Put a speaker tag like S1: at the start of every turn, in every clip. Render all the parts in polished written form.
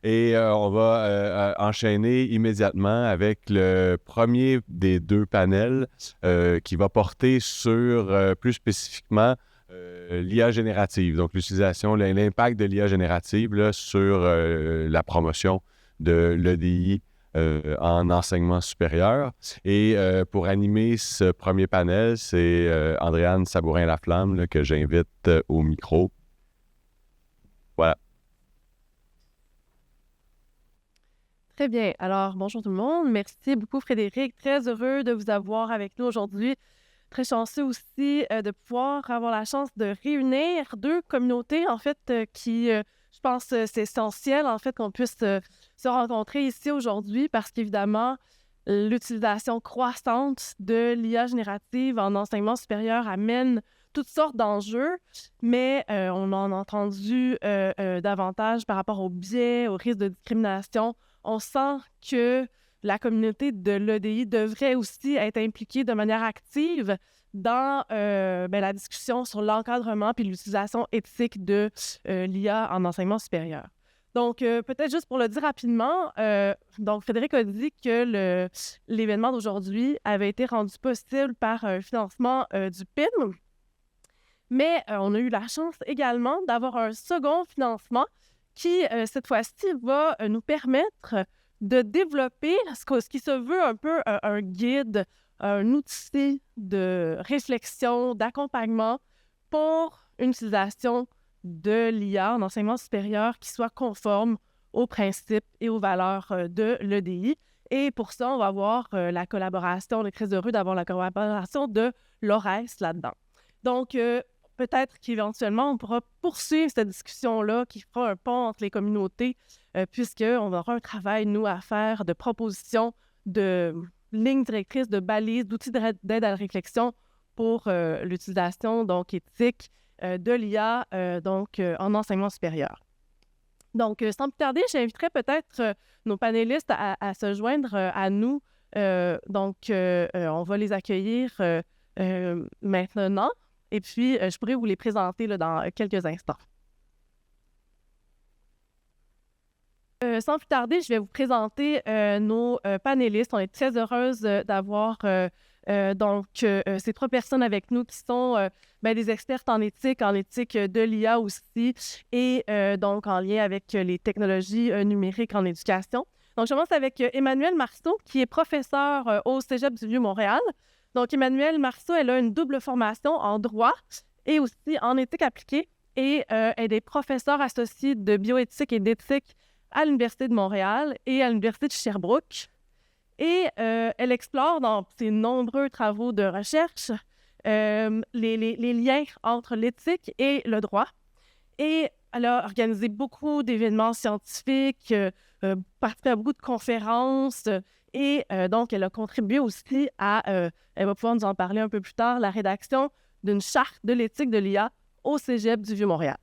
S1: Et on va enchaîner immédiatement avec le premier des deux panels qui va porter sur plus spécifiquement l'IA générative, donc l'utilisation, l'impact de l'IA générative là, sur la promotion de l'EDI en enseignement supérieur. Et pour animer ce premier panel, c'est Andréane Sabourin-Laflamme là, que j'invite au micro. Voilà.
S2: Très bien. Alors, bonjour tout le monde. Merci beaucoup, Frédéric. Très heureux de vous avoir avec nous aujourd'hui. Très chanceux aussi de pouvoir avoir la chance de réunir deux communautés, en fait, qui, je pense, c'est essentiel, en fait, qu'on puisse se rencontrer ici aujourd'hui parce qu'évidemment, l'utilisation croissante de l'IA générative en enseignement supérieur amène toutes sortes d'enjeux, mais on en a entendu davantage par rapport aux biais, aux risques de discrimination. On sent que la communauté de l'EDI devrait aussi être impliquée de manière active dans la discussion sur l'encadrement puis l'utilisation éthique de l'IA en enseignement supérieur. Donc, peut-être juste pour le dire rapidement, donc Frédéric a dit que l'événement d'aujourd'hui avait été rendu possible par un financement du PIN, mais on a eu la chance également d'avoir un second financement qui, cette fois-ci, va nous permettre de développer ce qui se veut un peu un guide, un outil de réflexion, d'accompagnement pour une utilisation de l'IA en enseignement supérieur qui soit conforme aux principes et aux valeurs de l'EDI. Et pour ça, on va avoir la collaboration, on est très heureux d'avoir la collaboration de l'ORES là-dedans. Donc, peut-être qu'éventuellement, on pourra poursuivre cette discussion-là qui fera un pont entre les communautés, puisqu'on aura un travail, nous, à faire de propositions, de lignes directrices, de balises, d'outils d'aide à la réflexion pour l'utilisation donc éthique de l'IA en enseignement supérieur. Donc, sans plus tarder, j'inviterai peut-être nos panélistes à se joindre à nous. On va les accueillir maintenant. Et puis, je pourrais vous les présenter là, dans quelques instants. Sans plus tarder, je vais vous présenter nos panélistes. On est très heureuse d'avoir ces trois personnes avec nous qui sont des expertes en éthique de l'IA aussi, et donc en lien avec les technologies numériques en éducation. Donc, je commence avec Emmanuelle Marceau, qui est professeure au Cégep du Vieux-Montréal. Donc, Emmanuelle Marceau, elle a une double formation en droit et aussi en éthique appliquée, et elle est professeure associée de bioéthique et d'éthique à l'Université de Montréal et à l'Université de Sherbrooke. Et elle explore dans ses nombreux travaux de recherche les liens entre l'éthique et le droit. Et elle a organisé beaucoup d'événements scientifiques, participé à beaucoup de conférences, et donc elle a contribué aussi à, elle va pouvoir nous en parler un peu plus tard, la rédaction d'une charte de l'éthique de l'IA au Cégep du Vieux-Montréal.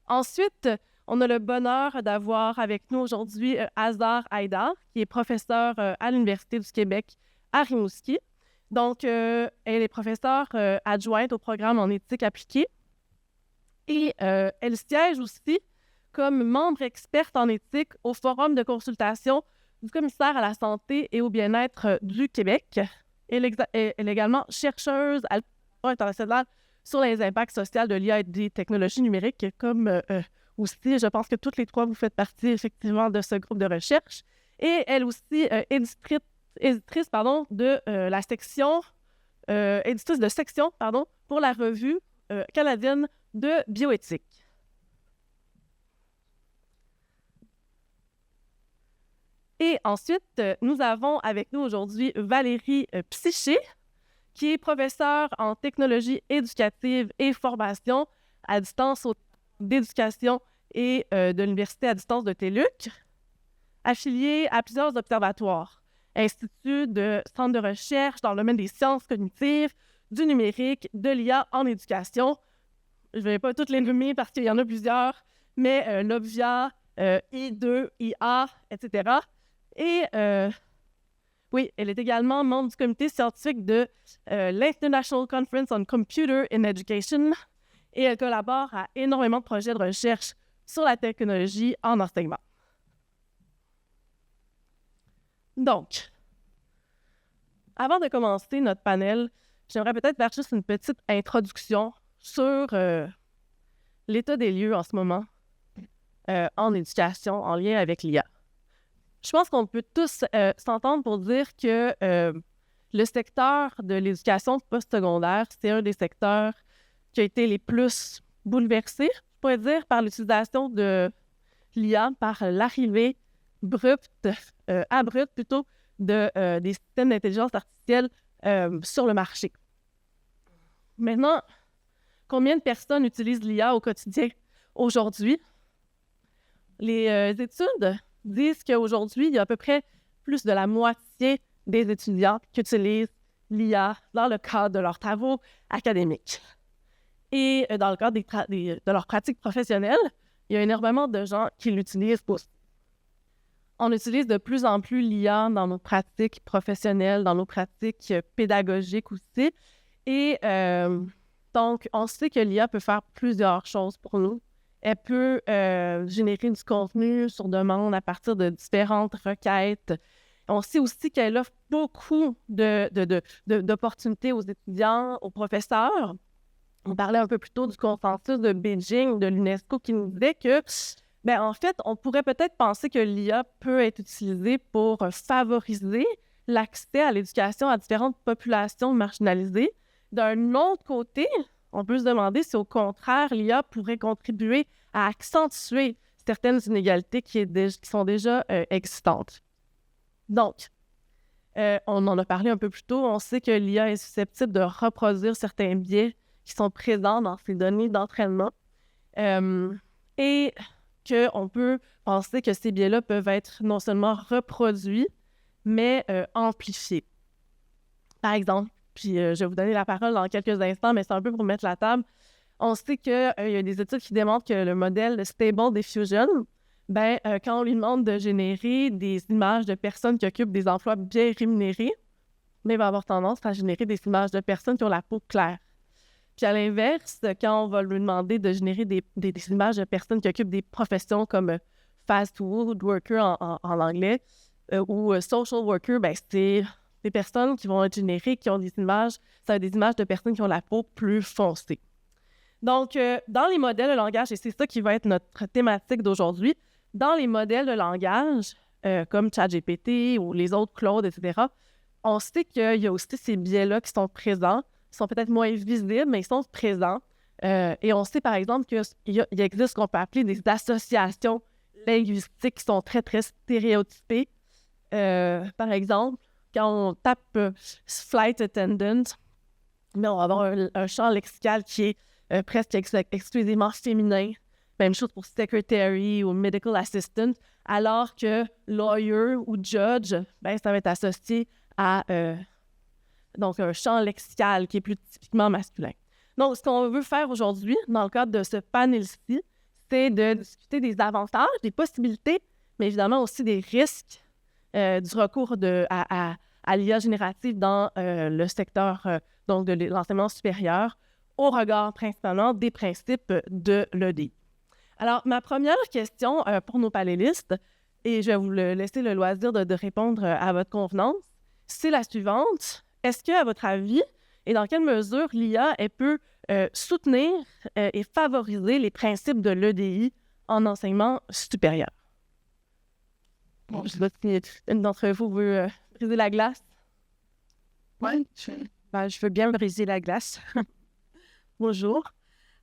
S2: Ensuite, on a le bonheur d'avoir avec nous aujourd'hui Azar Haïdar, qui est professeur à l'Université du Québec à Rimouski. Donc, elle est professeure adjointe au programme en éthique appliquée. Et elle siège aussi comme membre experte en éthique au Forum de consultation du commissaire à la santé et au bien-être du Québec. Elle est également chercheuse à l'Institut international sur les impacts sociaux de l'IA et des technologies numériques, comme aussi, je pense que toutes les trois, vous faites partie effectivement de ce groupe de recherche. Et elle aussi éditrice de la section, éditrice de section pour la revue canadienne de bioéthique. Et ensuite, nous avons avec nous aujourd'hui Valérie Psyché, qui est professeure en technologie éducative et formation à distance d'éducation et de l'Université à distance de TÉLUQ, affiliée à plusieurs observatoires, instituts de centres de recherche dans le domaine des sciences cognitives, du numérique, de l'IA en éducation. Je ne vais pas toutes les nommer parce qu'il y en a plusieurs, mais l'OBVIA, I2, IA, etc. Et oui, elle est également membre du comité scientifique de l'International Conference on Computer in Education, et elle collabore à énormément de projets de recherche sur la technologie en enseignement. Donc, avant de commencer notre panel, j'aimerais peut-être faire juste une petite introduction sur l'état des lieux en ce moment en éducation en lien avec l'IA. Je pense qu'on peut tous s'entendre pour dire que le secteur de l'éducation postsecondaire, c'est un des secteurs qui a été les plus bouleversés, je pourrais dire, par l'utilisation de l'IA, par l'arrivée abrupte plutôt, des systèmes d'intelligence artificielle sur le marché. Maintenant, combien de personnes utilisent l'IA au quotidien aujourd'hui? Les études disent qu'aujourd'hui, il y a à peu près plus de la moitié des étudiants qui utilisent l'IA dans le cadre de leurs travaux académiques. Et dans le cadre de leurs pratiques professionnelles, il y a énormément de gens qui l'utilisent aussi. On utilise de plus en plus l'IA dans nos pratiques professionnelles, dans nos pratiques pédagogiques aussi. Et donc, on sait que l'IA peut faire plusieurs choses pour nous. Elle peut générer du contenu sur demande à partir de différentes requêtes. On sait aussi qu'elle offre beaucoup d'opportunités aux étudiants, aux professeurs. On parlait un peu plus tôt du consensus de Beijing, de l'UNESCO, qui nous disait que, en fait, on pourrait peut-être penser que l'IA peut être utilisée pour favoriser l'accès à l'éducation à différentes populations marginalisées. D'un autre côté, on peut se demander si, au contraire, l'IA pourrait contribuer à accentuer certaines inégalités qui sont déjà existantes. Donc, on en a parlé un peu plus tôt, on sait que l'IA est susceptible de reproduire certains biais qui sont présents dans ces données d'entraînement et qu'on peut penser que ces biais-là peuvent être non seulement reproduits, mais amplifiés. Par exemple, puis je vais vous donner la parole dans quelques instants, mais c'est un peu pour mettre la table. On sait qu'il y a des études qui démontrent que le modèle de Stable Diffusion, quand on lui demande de générer des images de personnes qui occupent des emplois bien rémunérés, il va avoir tendance à générer des images de personnes qui ont la peau claire. Puis à l'inverse, quand on va lui demander de générer des images de personnes qui occupent des professions comme fast food worker en anglais ou social worker, c'est des personnes qui vont être générées, qui ont des images, ça va être des images de personnes qui ont la peau plus foncée. Donc, dans les modèles de langage, et c'est ça qui va être notre thématique d'aujourd'hui, dans les modèles de langage, comme ChatGPT ou les autres Claude, etc., on sait qu'il y a aussi ces biais-là qui sont présents, qui sont peut-être moins visibles, mais ils sont présents. Et on sait, par exemple, qu'il existe ce qu'on peut appeler des associations linguistiques qui sont très, très stéréotypées. Par exemple, quand on tape flight attendant, on va avoir un champ lexical qui est presque exclusivement féminin. Même chose pour secretary ou medical assistant, alors que lawyer ou judge, ça va être associé à donc un champ lexical qui est plus typiquement masculin. Donc, ce qu'on veut faire aujourd'hui, dans le cadre de ce panel-ci, c'est de discuter des avantages, des possibilités, mais évidemment aussi des risques du recours à l'IA générative dans le secteur donc de l'enseignement supérieur, au regard principalement des principes de l'EDI. Alors, ma première question pour nos panélistes, et je vais vous laisser le loisir de répondre à votre convenance, c'est la suivante. Est-ce que, à votre avis, et dans quelle mesure l'IA peut soutenir et favoriser les principes de l'EDI en enseignement supérieur? Bon, je sais pas si une d'entre vous veut briser la glace.
S3: Oui, je veux bien briser la glace. Bonjour.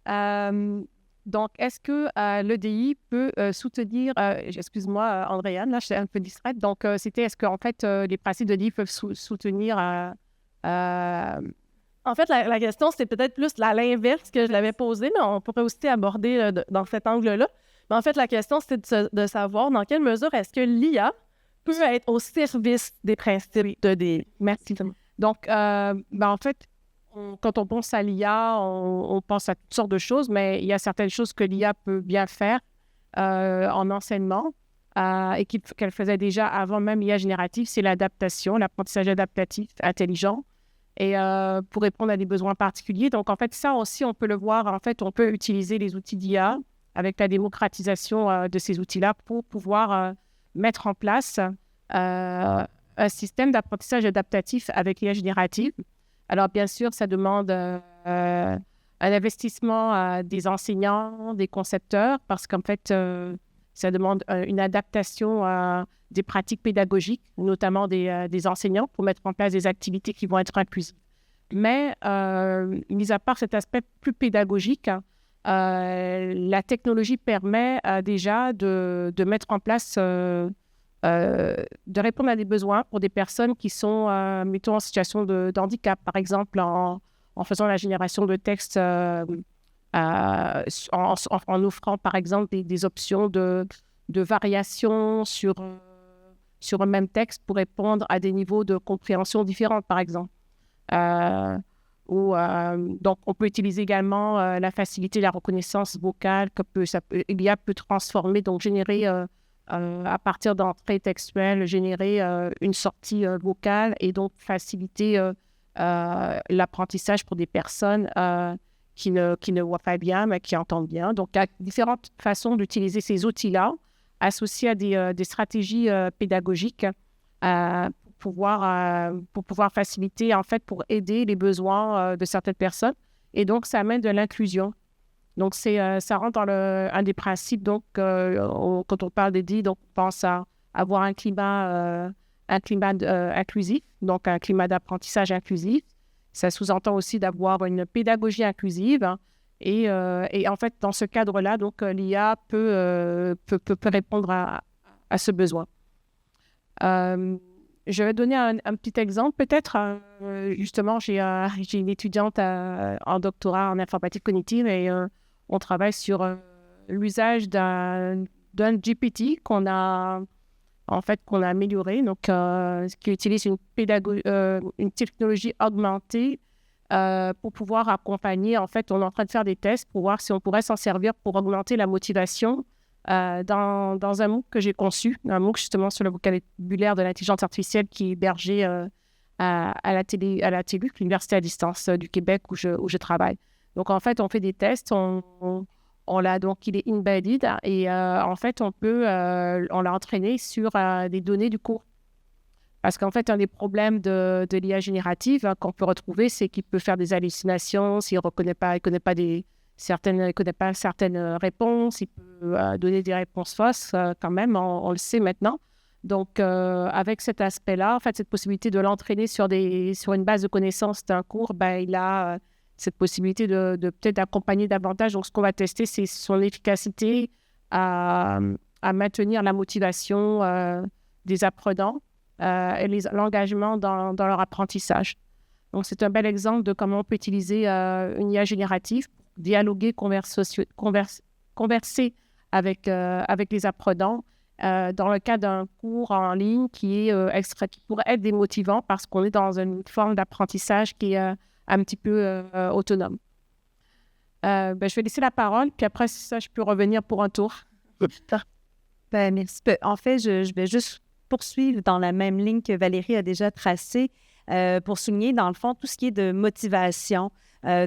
S3: Donc, est-ce que l'EDI peut soutenir... excuse-moi, Andréane, là, je suis un peu distraite. Donc, est-ce qu'en fait, les principes d'EDI peuvent soutenir...
S2: En fait, la question, c'est peut-être plus l'inverse que je l'avais posée, mais on pourrait aussi aborder dans cet angle-là. Mais en fait, la question, c'est de savoir dans quelle mesure est-ce que l'IA peut être au service des principes d'EDI. Merci.
S3: Donc, en fait, quand on pense à l'IA, on pense à toutes sortes de choses, mais il y a certaines choses que l'IA peut bien faire en enseignement et qu'elle faisait déjà avant même l'IA générative, c'est l'adaptation, l'apprentissage adaptatif intelligent et pour répondre à des besoins particuliers. Donc, en fait, ça aussi, on peut le voir. En fait, on peut utiliser les outils d'IA avec la démocratisation de ces outils-là pour pouvoir mettre en place un système d'apprentissage adaptatif avec l'IA générative. Alors, bien sûr, ça demande un investissement des enseignants, des concepteurs, parce qu'en fait, ça demande une adaptation des pratiques pédagogiques, notamment des enseignants, pour mettre en place des activités qui vont être inclusives. Mais, mis à part cet aspect plus pédagogique, la technologie permet déjà de mettre en place, de répondre à des besoins pour des personnes qui sont, mettons, en situation de handicap, par exemple, en faisant la génération de textes, en offrant, par exemple, des options de variation sur un même texte pour répondre à des niveaux de compréhension différents, par exemple. Donc, on peut utiliser également la facilité de la reconnaissance vocale l'IA peut transformer, donc générer à partir d'entrées textuelles, générer une sortie vocale et donc faciliter l'apprentissage pour des personnes qui ne voient pas bien, mais qui entendent bien. Donc, il y a différentes façons d'utiliser ces outils-là, associés à des stratégies pédagogiques pour pouvoir faciliter, en fait, pour aider les besoins de certaines personnes. Et donc, ça amène de l'inclusion. Donc, ça rentre dans un des principes. Donc, quand on parle d'aider, donc, on pense à avoir un climat inclusif, donc un climat d'apprentissage inclusif. Ça sous-entend aussi d'avoir une pédagogie inclusive. Hein, et en fait, dans ce cadre-là, donc, l'IA peut répondre à ce besoin. Je vais donner un petit exemple. Peut-être, justement, j'ai une étudiante en doctorat en informatique cognitive et on travaille sur l'usage d'un GPT qu'on a amélioré, donc qui utilise une technologie augmentée pour pouvoir accompagner. En fait, on est en train de faire des tests pour voir si on pourrait s'en servir pour augmenter la motivation dans un MOOC que j'ai conçu, un MOOC justement sur le vocabulaire de l'intelligence artificielle qui est hébergé à la TELUC, l'Université à distance du Québec où je travaille. Donc, en fait, on fait des tests, on l'a donc, il est embedded et en fait, on l'a entraîné sur des données du cours. Parce qu'en fait, un des problèmes de l'IA générative qu'on peut retrouver, c'est qu'il peut faire des hallucinations, s'il ne connaît pas certaines réponses, il peut donner des réponses fausses quand même, on le sait maintenant. Donc, avec cet aspect-là, en fait, cette possibilité de l'entraîner sur une base de connaissances d'un cours, il a cette possibilité de peut-être d'accompagner davantage. Donc, ce qu'on va tester, c'est son efficacité à maintenir la motivation des apprenants et l'engagement dans leur apprentissage. Donc, c'est un bel exemple de comment on peut utiliser une IA générative pour dialoguer, converser avec les apprenants dans le cadre d'un cours en ligne qui pourrait être démotivant parce qu'on est dans une forme d'apprentissage qui est un petit peu autonome. Je vais laisser la parole, puis après, si ça, je peux revenir pour un tour.
S4: Merci. En fait, je vais juste poursuivre dans la même ligne que Valérie a déjà tracée pour souligner, dans le fond, tout ce qui est de motivation,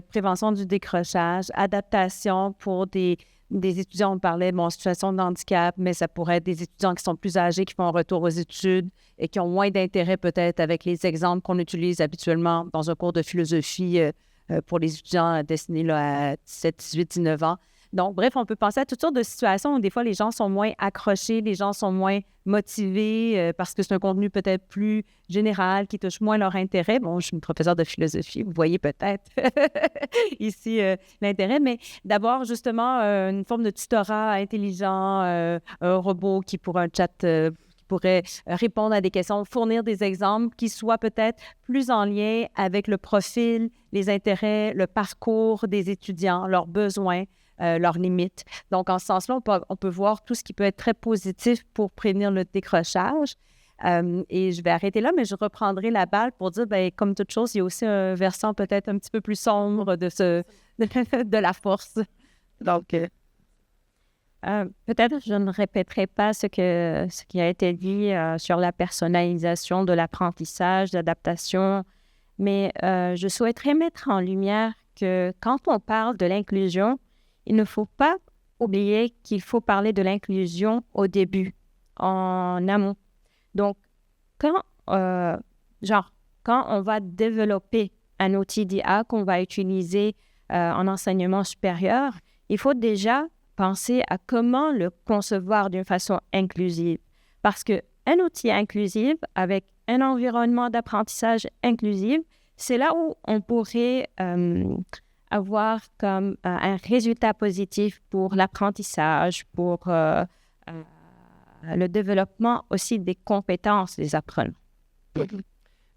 S4: prévention du décrochage, adaptation pour des étudiants, on parlait, en situation de handicap, mais ça pourrait être des étudiants qui sont plus âgés, qui font un retour aux études et qui ont moins d'intérêt peut-être avec les exemples qu'on utilise habituellement dans un cours de philosophie pour les étudiants destinés à 17, 18, 19 ans. Donc, bref, on peut penser à toutes sortes de situations où des fois les gens sont moins accrochés, les gens sont moins motivés parce que c'est un contenu peut-être plus général qui touche moins leur intérêt. Bon, je suis une professeure de philosophie, vous voyez peut-être ici l'intérêt, mais d'avoir justement une forme de tutorat intelligent, un robot qui pourrait un chat qui pourrait répondre à des questions, fournir des exemples qui soient peut-être plus en lien avec le profil, les intérêts, le parcours des étudiants, leurs besoins. Leurs limites. Donc, en ce sens-là, on peut voir tout ce qui peut être très positif pour prévenir le décrochage. Et je vais arrêter là, mais je reprendrai la balle pour dire, comme toute chose, il y a aussi un versant peut-être un petit peu plus sombre de la force. Donc,
S5: peut-être je ne répéterai pas ce qui a été dit sur la personnalisation de l'apprentissage, l'adaptation, mais je souhaiterais mettre en lumière que quand on parle de l'inclusion, il ne faut pas oublier qu'il faut parler de l'inclusion au début, en amont. Donc, quand on va développer un outil d'IA qu'on va utiliser en enseignement supérieur, il faut déjà penser à comment le concevoir d'une façon inclusive. Parce qu'un outil inclusif avec un environnement d'apprentissage inclusif, c'est là où on pourrait avoir comme un résultat positif pour l'apprentissage, pour le développement aussi des compétences des apprenants.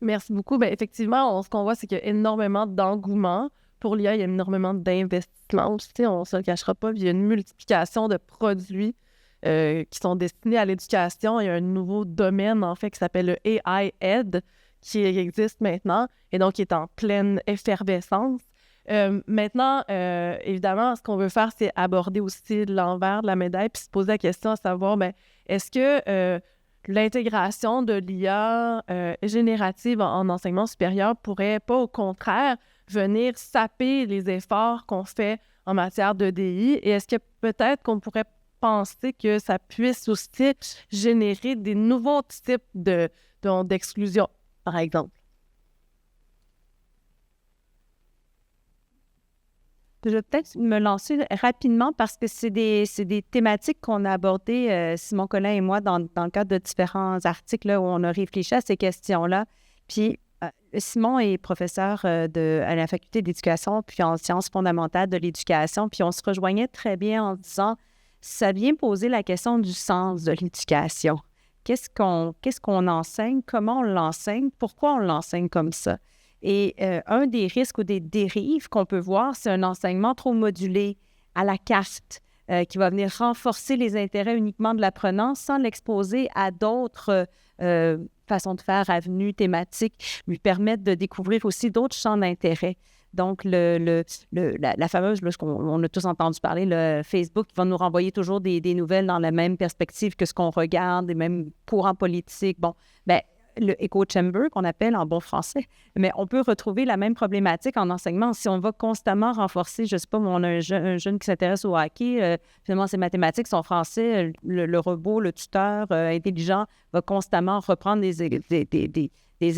S2: Merci beaucoup. Bien, effectivement, ce qu'on voit, c'est qu'il y a énormément d'engouement. Pour l'IA, il y a énormément d'investissements aussi. On ne se le cachera pas. Puis il y a une multiplication de produits qui sont destinés à l'éducation. Il y a un nouveau domaine, en fait, qui s'appelle le AI Ed, qui existe maintenant et donc qui est en pleine effervescence. Maintenant, évidemment, ce qu'on veut faire, c'est aborder aussi l'envers de la médaille puis se poser la question à savoir, bien, est-ce que l'intégration de l'IA générative en enseignement supérieur pourrait pas, au contraire, venir saper les efforts qu'on fait en matière d'EDI? Et est-ce que peut-être qu'on pourrait penser que ça puisse aussi générer des nouveaux types d'exclusion, par exemple?
S4: Je vais peut-être me lancer rapidement parce que c'est des thématiques qu'on a abordées, Simon Collin et moi, dans le cadre de différents articles là, où on a réfléchi à ces questions-là. Puis, Simon est professeur à la faculté d'éducation, puis en sciences fondamentales de l'éducation. Puis, on se rejoignait très bien en disant, ça vient poser la question du sens de l'éducation. Qu'est-ce qu'on enseigne? Comment on l'enseigne? Pourquoi on l'enseigne comme ça? Et un des risques ou des dérives qu'on peut voir, c'est un enseignement trop modulé à la carte qui va venir renforcer les intérêts uniquement de l'apprenant sans l'exposer à d'autres façons de faire, avenues, thématiques, lui permettre de découvrir aussi d'autres champs d'intérêt. Donc, la fameuse, là, on a tous entendu parler, le Facebook qui va nous renvoyer toujours des nouvelles dans la même perspective que ce qu'on regarde, les mêmes courants politiques. Bon, bien, le echo chamber qu'on appelle en bon français, mais on peut retrouver la même problématique en enseignement. Si on va constamment renforcer, je ne sais pas, on a un jeune qui s'intéresse au hockey, finalement ses mathématiques, son français, le robot, le tuteur intelligent va constamment reprendre des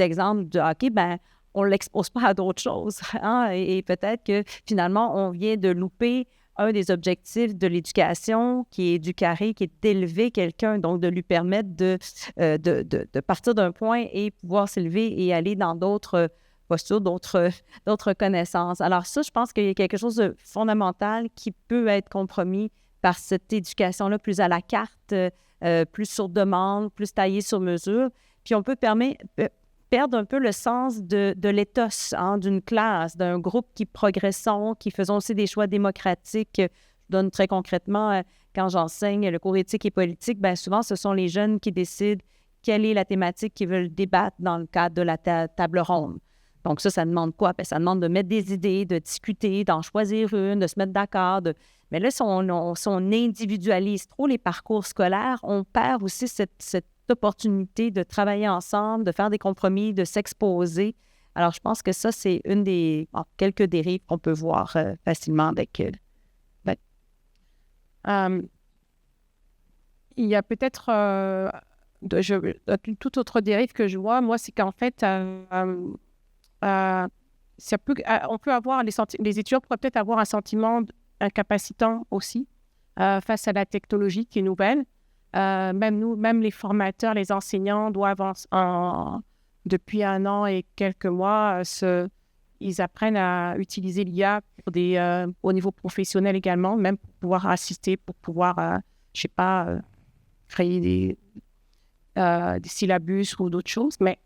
S4: exemples de hockey, ben on ne l'expose pas à d'autres choses. Hein? Et peut-être que finalement, on vient de louper un des objectifs de l'éducation, qui est éduquer, qui est d'élever quelqu'un, donc de lui permettre de partir d'un point et pouvoir s'élever et aller dans d'autres postures, d'autres connaissances. Alors ça, je pense qu'il y a quelque chose de fondamental qui peut être compromis par cette éducation-là plus à la carte, plus sur demande, plus taillée sur mesure. Puis on peut perdre un peu le sens de l'éthos d'une classe, d'un groupe qui progressons, qui faisons aussi des choix démocratiques. Je donne très concrètement, quand j'enseigne le cours éthique et politique, bien souvent, ce sont les jeunes qui décident quelle est la thématique qu'ils veulent débattre dans le cadre de la table ronde. Donc ça demande quoi? Bien, ça demande de mettre des idées, de discuter, d'en choisir une, de se mettre d'accord. Mais là, si on individualise trop les parcours scolaires, on perd aussi cette opportunité de travailler ensemble, de faire des compromis, de s'exposer. Alors, je pense que ça, c'est une des quelques dérives qu'on peut voir facilement avec...
S3: Il y a peut-être toute autre dérive que je vois, moi, c'est qu'en fait, on peut avoir les étudiants pourraient peut-être avoir un sentiment incapacitant aussi face à la technologie qui est nouvelle. Même les formateurs, les enseignants doivent, depuis 1 an et quelques mois, ils apprennent à utiliser l'IA au niveau professionnel également, même pour pouvoir assister, pour pouvoir, créer des syllabus ou d'autres choses. Mais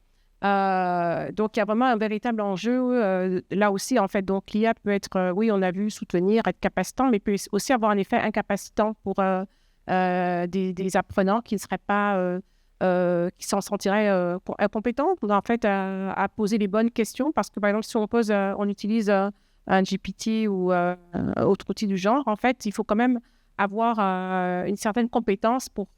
S3: donc, il y a vraiment un véritable enjeu là aussi, en fait. Donc, l'IA peut être, oui, on a vu soutenir, être capacitant, mais peut aussi avoir un effet incapacitant pour des apprenants qui ne seraient pas, qui s'en sentiraient incompétents, en fait, à poser les bonnes questions. Parce que, par exemple, si on utilise un GPT ou autre outil du genre, en fait, il faut quand même avoir une certaine compétence pour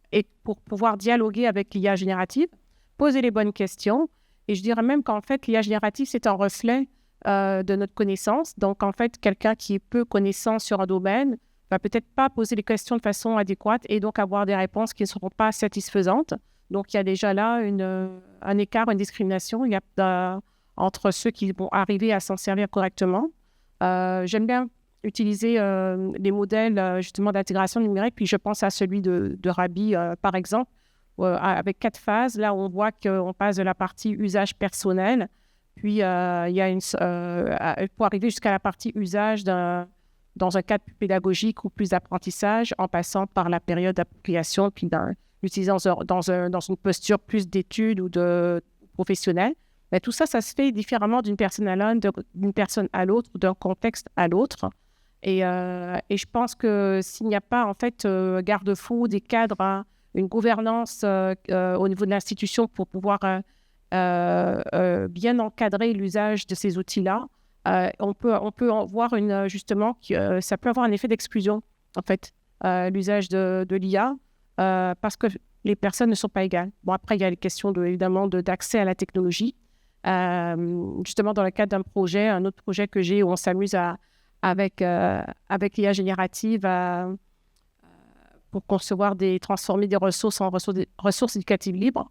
S3: pouvoir dialoguer avec l'IA générative, poser les bonnes questions. Et je dirais même qu'en fait, l'IA générative, c'est un reflet de notre connaissance. Donc, en fait, quelqu'un qui est peu connaissant sur un domaine va peut-être pas poser les questions de façon adéquate et donc avoir des réponses qui ne seront pas satisfaisantes. Donc, il y a déjà là un écart, une discrimination entre ceux qui vont arriver à s'en servir correctement. J'aime bien utiliser les modèles justement d'intégration numérique, puis je pense à celui de Rabi, par exemple, avec 4 phases. Là, on voit qu'on passe de la partie usage personnel, puis il y a pour arriver jusqu'à la partie usage dans un cadre plus pédagogique ou plus d'apprentissage, en passant par la période d'appropriation, puis l'utilisant dans une posture plus d'étude ou de professionnelle. Mais tout ça, ça se fait différemment d'une personne à l'autre, ou d'un contexte à l'autre. Et je pense que s'il n'y a pas, en fait, garde-fous, des cadres, une gouvernance au niveau de l'institution pour pouvoir bien encadrer l'usage de ces outils-là, on peut en voir justement que ça peut avoir un effet d'exclusion, en fait, l'usage de l'IA, parce que les personnes ne sont pas égales. Bon, après, il y a les questions évidemment d'accès à la technologie. Justement, dans le cadre d'un projet, un autre projet que j'ai où on s'amuse avec l'IA générative pour transformer des ressources en ressources éducatives libres.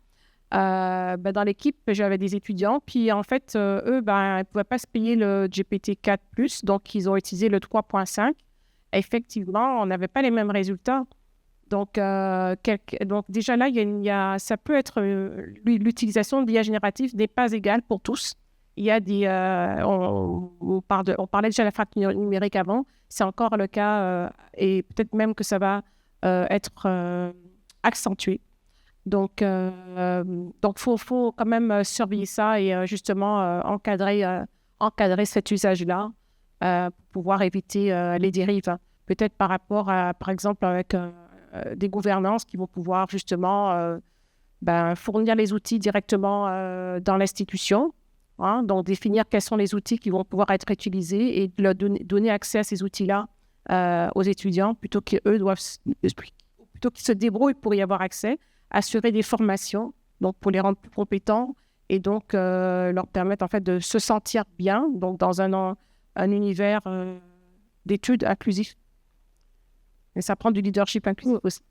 S3: Dans l'équipe, j'avais des étudiants, puis en fait, eux, ils ne pouvaient pas se payer le GPT-4+, donc ils ont utilisé le 3.5. Effectivement, on n'avait pas les mêmes résultats. Donc déjà là, ça peut être l'utilisation de l'IA générative n'est pas égale pour tous. Il y a on parlait déjà de la fracture numérique avant, c'est encore le cas et peut-être même que ça va être accentué. Donc faut quand même surveiller ça et justement encadrer cet usage-là pour pouvoir éviter les dérives. Peut-être par rapport à, par exemple, avec des gouvernances qui vont pouvoir justement fournir les outils directement dans l'institution. Donc, définir quels sont les outils qui vont pouvoir être utilisés et leur donner accès à ces outils-là aux étudiants plutôt qu'ils se débrouillent pour y avoir accès, assurer des formations donc pour les rendre plus compétents et donc leur permettre en fait de se sentir bien donc dans un univers d'études inclusif. Et ça prend du leadership inclusif aussi.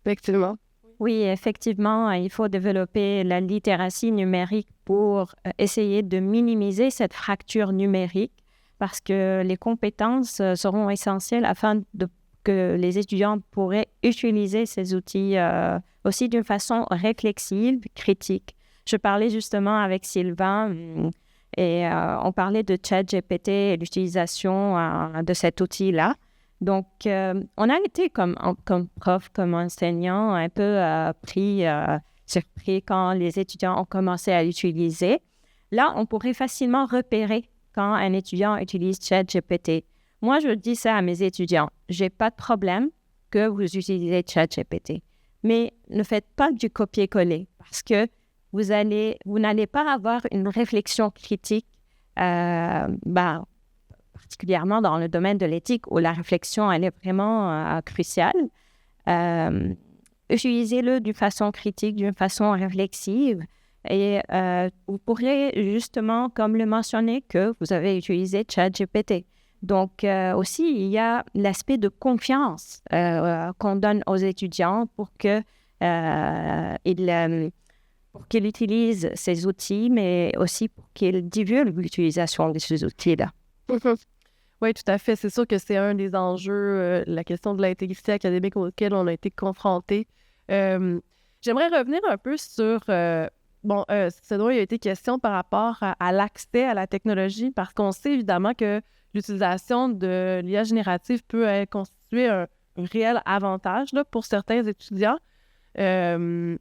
S3: Effectivement.
S5: Oui, effectivement, il faut développer la littératie numérique pour essayer de minimiser cette fracture numérique parce que les compétences seront essentielles afin que les étudiants pourraient utiliser ces outils aussi d'une façon réflexive, critique. Je parlais justement avec Sylvain et on parlait de ChatGPT et l'utilisation de cet outil-là. Donc, on a été comme prof, comme enseignant, un peu surpris quand les étudiants ont commencé à l'utiliser. Là, on pourrait facilement repérer quand un étudiant utilise ChatGPT. Moi, je dis ça à mes étudiants. Je n'ai pas de problème que vous utilisez ChatGPT, mais ne faites pas du copier-coller parce que vous n'allez pas avoir une réflexion critique particulièrement dans le domaine de l'éthique où la réflexion, elle est vraiment cruciale. Utilisez-le d'une façon critique, d'une façon réflexive et vous pourrez justement, comme le mentionner, que vous avez utilisé ChatGPT. Donc aussi, il y a l'aspect de confiance qu'on donne aux étudiants pour qu'ils utilisent ces outils, mais aussi pour qu'ils divulguent l'utilisation de ces outils-là.
S2: Oui, tout à fait. C'est sûr que c'est un des enjeux, la question de l'intégrité académique auquel on a été confrontés. J'aimerais revenir un peu sur... ce dont il a été question par rapport à l'accès à la technologie, parce qu'on sait évidemment que l'utilisation de l'IA générative peut constituer un réel avantage là, pour certains étudiants. S'il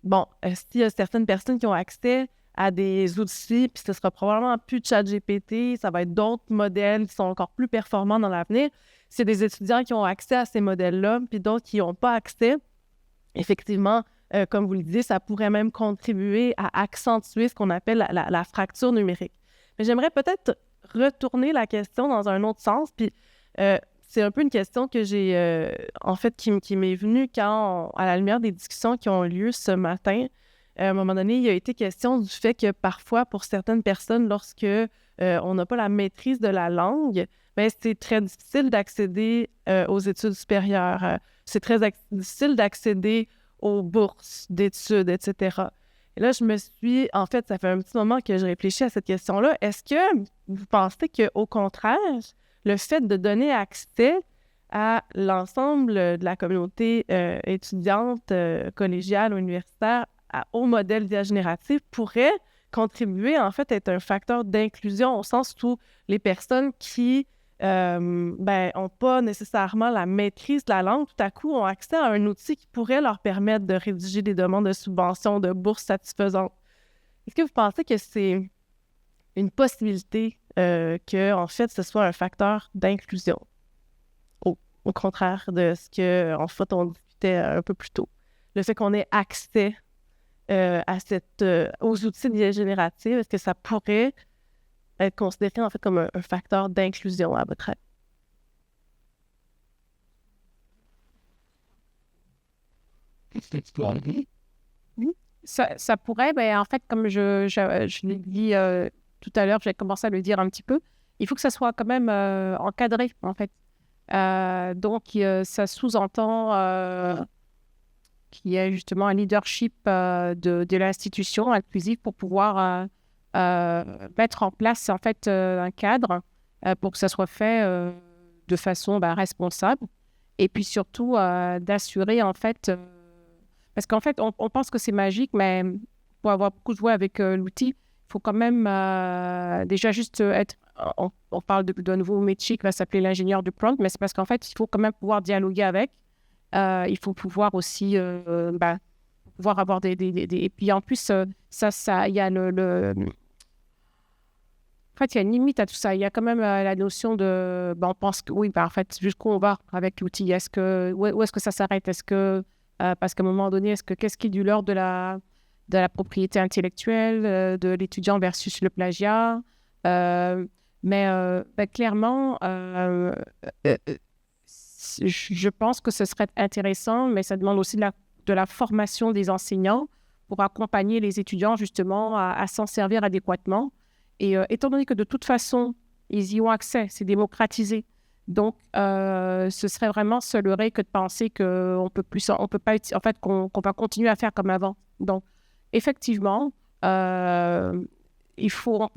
S2: y a certaines personnes qui ont accès à des outils, puis ce sera probablement plus ChatGPT, ça va être d'autres modèles qui sont encore plus performants dans l'avenir. S'il y a des étudiants qui ont accès à ces modèles-là, puis d'autres qui n'ont pas accès, effectivement, comme vous le disiez, ça pourrait même contribuer à accentuer ce qu'on appelle la fracture numérique. Mais j'aimerais peut-être retourner la question dans un autre sens, puis c'est un peu une question que j'ai, qui m'est venue à la lumière des discussions qui ont eu lieu ce matin. À un moment donné, il a été question du fait que parfois, pour certaines personnes, lorsque on n'a pas la maîtrise de la langue, mais c'est très difficile d'accéder aux études supérieures. C'est très difficile d'accéder aux bourses d'études, etc. Et là, en fait, ça fait un petit moment que je réfléchis à cette question-là. Est-ce que vous pensez qu'au contraire, le fait de donner accès à l'ensemble de la communauté étudiante, collégiale ou universitaire au modèle d'IA générative pourrait contribuer, en fait, à être un facteur d'inclusion au sens où les personnes qui n'ont pas nécessairement la maîtrise de la langue, tout à coup ont accès à un outil qui pourrait leur permettre de rédiger des demandes de subventions, de bourses satisfaisantes. Est-ce que vous pensez que c'est une possibilité que, en fait, ce soit un facteur d'inclusion? Au contraire de ce que, en fait, on discutait un peu plus tôt. Le fait qu'on ait accès aux outils d'IA générative, est-ce que ça pourrait être considéré, en fait, comme un facteur d'inclusion, à votre avis?
S3: Ça pourrait, en fait, comme je l'ai dit tout à l'heure, j'ai commencé à le dire un petit peu, il faut que ça soit quand même encadré, en fait. Donc, ça sous-entend qu'il y ait justement un leadership de l'institution inclusive pour pouvoir mettre en place, en fait, un cadre pour que ça soit fait de façon responsable. Et puis surtout, d'assurer, en fait... parce qu'en fait, on pense que c'est magique, mais pour avoir beaucoup joué avec l'outil, il faut quand même déjà juste être... On parle d'un nouveau métier qui va s'appeler l'ingénieur du prompt, mais c'est parce qu'en fait, il faut quand même pouvoir dialoguer avec. Il faut pouvoir aussi pouvoir avoir des... Et puis en plus, il y a en fait, il y a une limite à tout ça. Il y a quand même la notion de... on pense que oui, en fait, jusqu'où on va avec l'outil? Où est-ce que ça s'arrête? Est-ce que... parce qu'à un moment donné, qu'est-ce qui est du l'ordre de la propriété intellectuelle, de l'étudiant versus le plagiat? Mais clairement, je pense que ce serait intéressant, mais ça demande aussi de la formation des enseignants pour accompagner les étudiants justement à s'en servir adéquatement. Et étant donné que de toute façon, ils y ont accès, c'est démocratisé. Donc, ce serait vraiment se leurrer que de penser qu'on peut pas, en fait, qu'on va continuer à faire comme avant. Donc, effectivement, il faut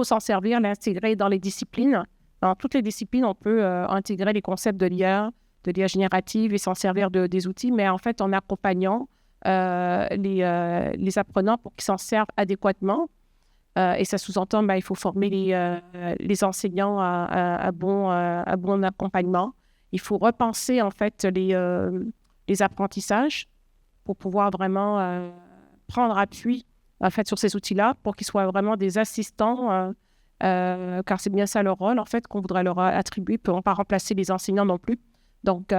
S3: s'en servir, l'intégrer dans les disciplines. Dans toutes les disciplines, on peut intégrer les concepts de l'IA générative et s'en servir des outils, mais en fait, en accompagnant les apprenants pour qu'ils s'en servent adéquatement. Et ça sous-entend, il faut former les enseignants à bon accompagnement. Il faut repenser, en fait, les apprentissages pour pouvoir vraiment prendre appui, en fait, sur ces outils-là pour qu'ils soient vraiment des assistants, car c'est bien ça leur rôle, en fait, qu'on voudrait leur attribuer. Ils ne pourront pas remplacer les enseignants non plus. Donc,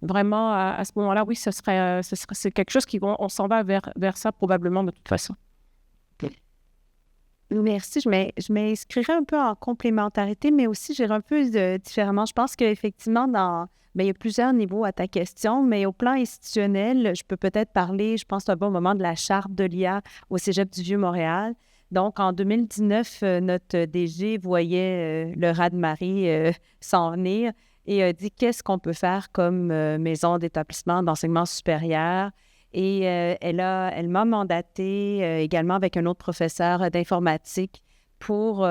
S3: vraiment, à ce moment-là, oui, c'est quelque chose on s'en va vers ça probablement de toute façon.
S4: Merci. Je m'inscrirais un peu en complémentarité, mais aussi j'irais un peu différemment. Je pense qu'effectivement, il y a plusieurs niveaux à ta question, mais au plan institutionnel, je peux peut-être parler, je pense que c'est un bon moment, de la charte de l'IA au Cégep du Vieux-Montréal. Donc, en 2019, notre DG voyait le raz-de-marée s'en venir et a dit qu'est-ce qu'on peut faire comme maison d'établissement d'enseignement supérieur. Et elle m'a mandatée également avec un autre professeur d'informatique pour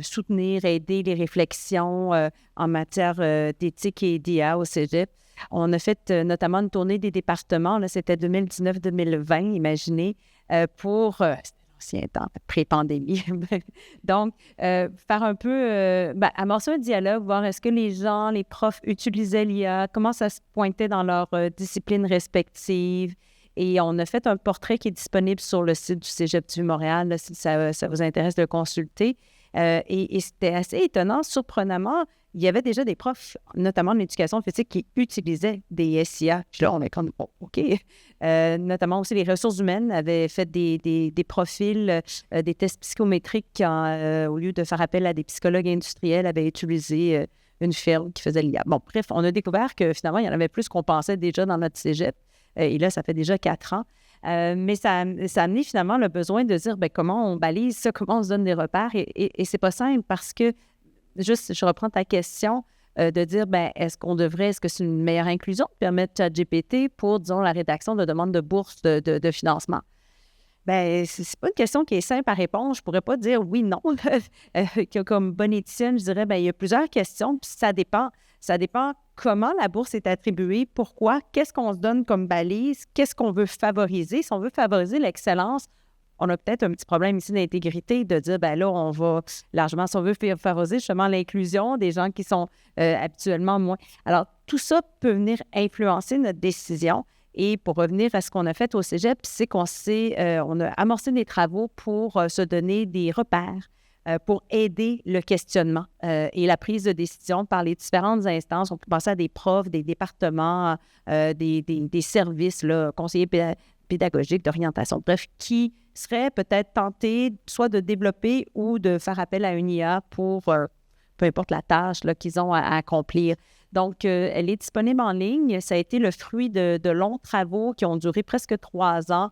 S4: soutenir, aider les réflexions en matière d'éthique et d'IA au Cégep. On a fait notamment une tournée des départements, là, c'était 2019-2020, imaginez, pour... c'était l'ancien temps, pré-pandémie. Donc, faire un peu... amorcer un dialogue, voir est-ce que les profs utilisaient l'IA, comment ça se pointait dans leurs disciplines respectives. Et on a fait un portrait qui est disponible sur le site du Cégep du Montréal, là, si ça vous intéresse de le consulter. Et c'était assez étonnant, surprenamment, il y avait déjà des profs, notamment de l'éducation physique, qui utilisaient des SIA. Puis là, on est comme, oh, OK. Notamment aussi les ressources humaines avaient fait des profils, des tests psychométriques au lieu de faire appel à des psychologues industriels, avaient utilisé une firme qui faisait l'IA. Bon, bref, on a découvert que finalement, il y en avait plus qu'on pensait déjà dans notre Cégep. Et là, ça fait déjà 4 ans. Mais ça a amené finalement le besoin de dire comment on balise ça, comment on se donne des repères. Et c'est pas simple parce que juste, je reprends ta question, de dire, est-ce que c'est une meilleure inclusion de permettre ChatGPT pour, disons, la rédaction de demandes de bourse de financement? C'est pas une question qui est simple à répondre. Je pourrais pas dire oui, non. Comme bonne éthicienne, je dirais, il y a plusieurs questions, puis ça dépend. Ça dépend comment la bourse est attribuée, pourquoi, qu'est-ce qu'on se donne comme balise, qu'est-ce qu'on veut favoriser. Si on veut favoriser l'excellence, on a peut-être un petit problème ici d'intégrité, de dire, là, on va largement, si on veut favoriser justement l'inclusion des gens qui sont habituellement moins. Alors, tout ça peut venir influencer notre décision. Et pour revenir à ce qu'on a fait au Cégep, c'est qu'on a amorcé des travaux pour se donner des repères pour aider le questionnement et la prise de décision par les différentes instances. On peut penser à des profs, des départements, des services, là, conseillers pédagogiques, d'orientation, bref, qui seraient peut-être tentés soit de développer ou de faire appel à une IA pour peu importe la tâche là, qu'ils ont à accomplir. Donc, elle est disponible en ligne. Ça a été le fruit de longs travaux qui ont duré presque 3 ans,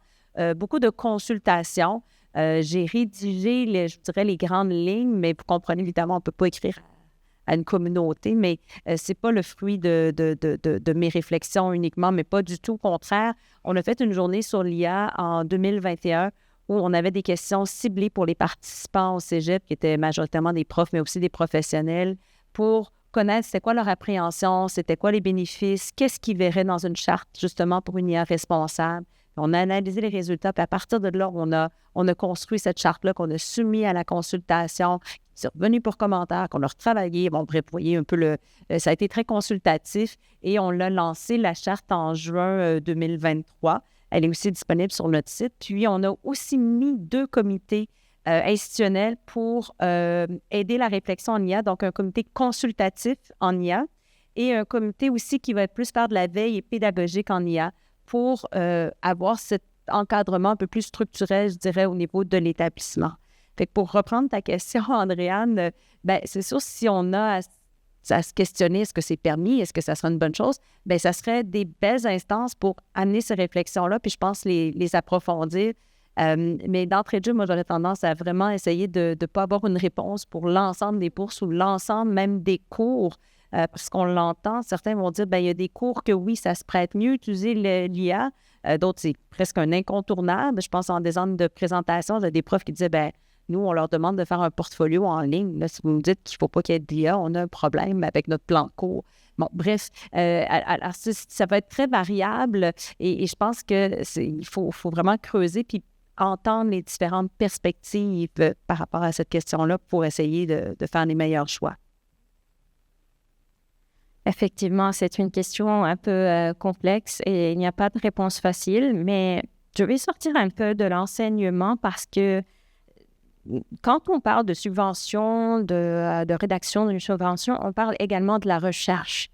S4: beaucoup de consultations. J'ai rédigé, je dirais, les grandes lignes, mais vous comprenez, évidemment, on ne peut pas écrire à une communauté, mais ce n'est pas le fruit de mes réflexions uniquement, mais pas du tout. Au contraire, on a fait une journée sur l'IA en 2021 où on avait des questions ciblées pour les participants au Cégep, qui étaient majoritairement des profs, mais aussi des professionnels, pour connaître c'était quoi leur appréhension, c'était quoi les bénéfices, qu'est-ce qu'ils verraient dans une charte, justement, pour une IA responsable. On a analysé les résultats, puis à partir de là, on a construit cette charte-là qu'on a soumise à la consultation, qui est revenue pour commentaire, qu'on a retravaillé. Bon, bref, vous voyez un peu ça a été très consultatif et on l'a lancé, la charte, en juin 2023. Elle est aussi disponible sur notre site. Puis, on a aussi mis 2 comités institutionnels pour aider la réflexion en IA, donc un comité consultatif en IA et un comité aussi qui va être plus faire de la veille et pédagogique en IA pour avoir cet encadrement un peu plus structurel, je dirais, au niveau de l'établissement. Fait que pour reprendre ta question, Andréane, c'est sûr, si on a à se questionner, est-ce que c'est permis, est-ce que ça serait une bonne chose, ça serait des belles instances pour amener ces réflexions-là, puis je pense les approfondir. Mais d'entrée de jeu, moi, j'aurais tendance à vraiment essayer de ne pas avoir une réponse pour l'ensemble des bourses ou l'ensemble même des cours, parce qu'on l'entend. Certains vont dire, il y a des cours que oui, ça se prête mieux utiliser l'IA. D'autres, c'est presque un incontournable. Je pense en design de présentation, il y a des profs qui disaient, nous, on leur demande de faire un portfolio en ligne. Là, si vous me dites qu'il ne faut pas qu'il y ait d'IA, on a un problème avec notre plan de cours. Bon, bref, alors, ça va être très variable et je pense qu'il faut vraiment creuser puis entendre les différentes perspectives par rapport à cette question-là pour essayer de faire les meilleurs choix.
S5: Effectivement, c'est une question un peu complexe et il n'y a pas de réponse facile, mais je vais sortir un peu de l'enseignement parce que quand on parle de subvention, de rédaction d'une subvention, on parle également de la recherche.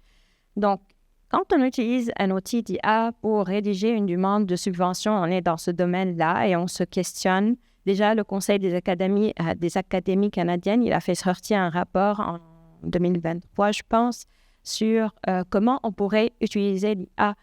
S5: Donc, quand on utilise un outil d'IA pour rédiger une demande de subvention, on est dans ce domaine-là et on se questionne. Déjà, le Conseil des académies canadiennes, il a fait sortir un rapport en 2023, je pense, sur comment on pourrait utiliser l'IA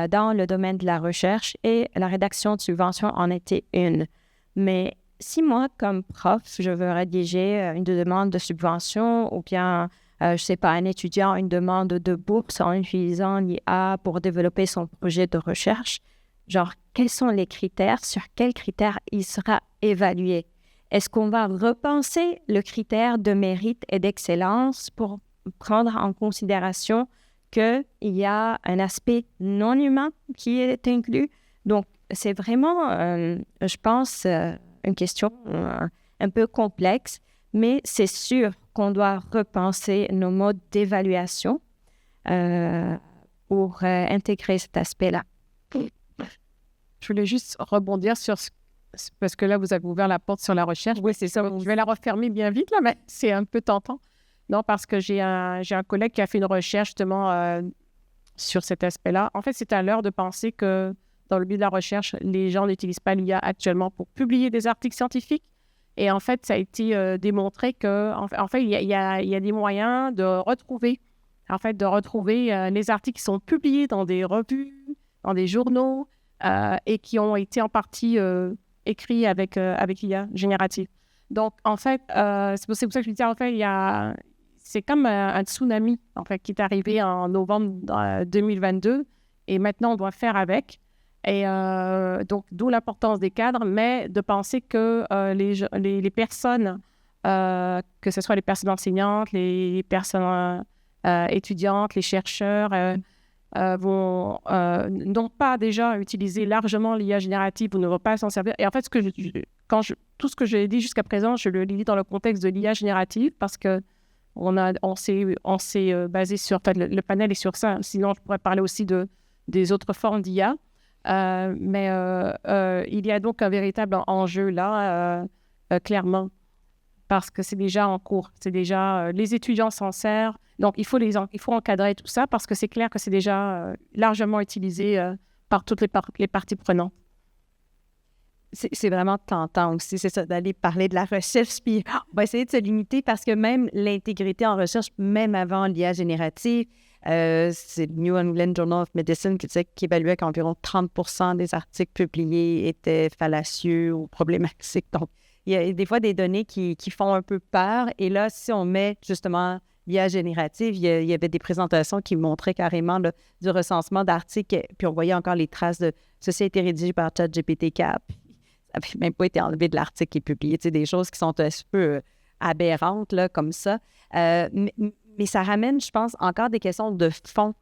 S5: dans le domaine de la recherche et la rédaction de subventions en était une. Mais si moi, comme prof, je veux rédiger une demande de subvention ou bien, je ne sais pas, un étudiant, une demande de bourse en utilisant l'IA pour développer son projet de recherche, genre, quels sont les critères, sur quels critères il sera évalué? Est-ce qu'on va repenser le critère de mérite et d'excellence pour prendre en considération qu'il y a un aspect non humain qui est inclus? Donc, c'est vraiment, je pense, une question un peu complexe, mais c'est sûr qu'on doit repenser nos modes d'évaluation pour intégrer cet aspect-là.
S3: Je voulais juste rebondir sur parce que là, vous avez ouvert la porte sur la recherche. Oui, c'est ça. Je vais la refermer bien vite, là, mais c'est un peu tentant. Non, parce que j'ai un collègue qui a fait une recherche justement sur cet aspect-là. En fait, c'est à l'heure de penser que dans le but de la recherche, les gens n'utilisent pas l'IA actuellement pour publier des articles scientifiques. Et en fait, ça a été démontré qu'en fait, il y a des moyens de retrouver les articles qui sont publiés dans des revues, dans des journaux et qui ont été en partie écrits avec l'IA générative. Donc, en fait, c'est pour ça que je disais, en fait, c'est comme un tsunami, en fait, qui est arrivé en novembre 2022. Et maintenant, on doit faire avec. Et donc, d'où l'importance des cadres, mais de penser que les personnes, que ce soit les personnes enseignantes, les personnes étudiantes, les chercheurs, n'ont pas déjà utilisé largement l'IA générative ou ne vont pas s'en servir. Et en fait, tout ce que j'ai dit jusqu'à présent, je le lis dans le contexte de l'IA générative parce que on s'est basé sur... Enfin, le panel est sur ça. Sinon, je pourrais parler aussi des autres formes d'IA. Mais il y a donc un véritable enjeu là, clairement, parce que c'est déjà en cours. C'est déjà... les étudiants s'en servent. Donc, il faut encadrer tout ça parce que c'est clair que c'est déjà largement utilisé par toutes les parties prenantes.
S4: C'est vraiment tentant aussi, c'est ça, d'aller parler de la recherche, puis on va essayer de se limiter parce que même l'intégrité en recherche, même avant l'IA générative, c'est le New England Journal of Medicine qui évaluait qu'environ 30% des articles publiés étaient fallacieux ou problématiques. Donc, il y a des fois des données qui font un peu peur. Et là, si on met justement l'IA générative, il y avait des présentations qui montraient carrément là, du recensement d'articles, puis on voyait encore les traces de « ceci a été rédigé par ChatGPT-4 ». Ça n'avait même pas été enlevé de l'article qui est publié. Tu sais, des choses qui sont un peu aberrantes, là, comme ça. Mais ça ramène, je pense, encore des questions de fond.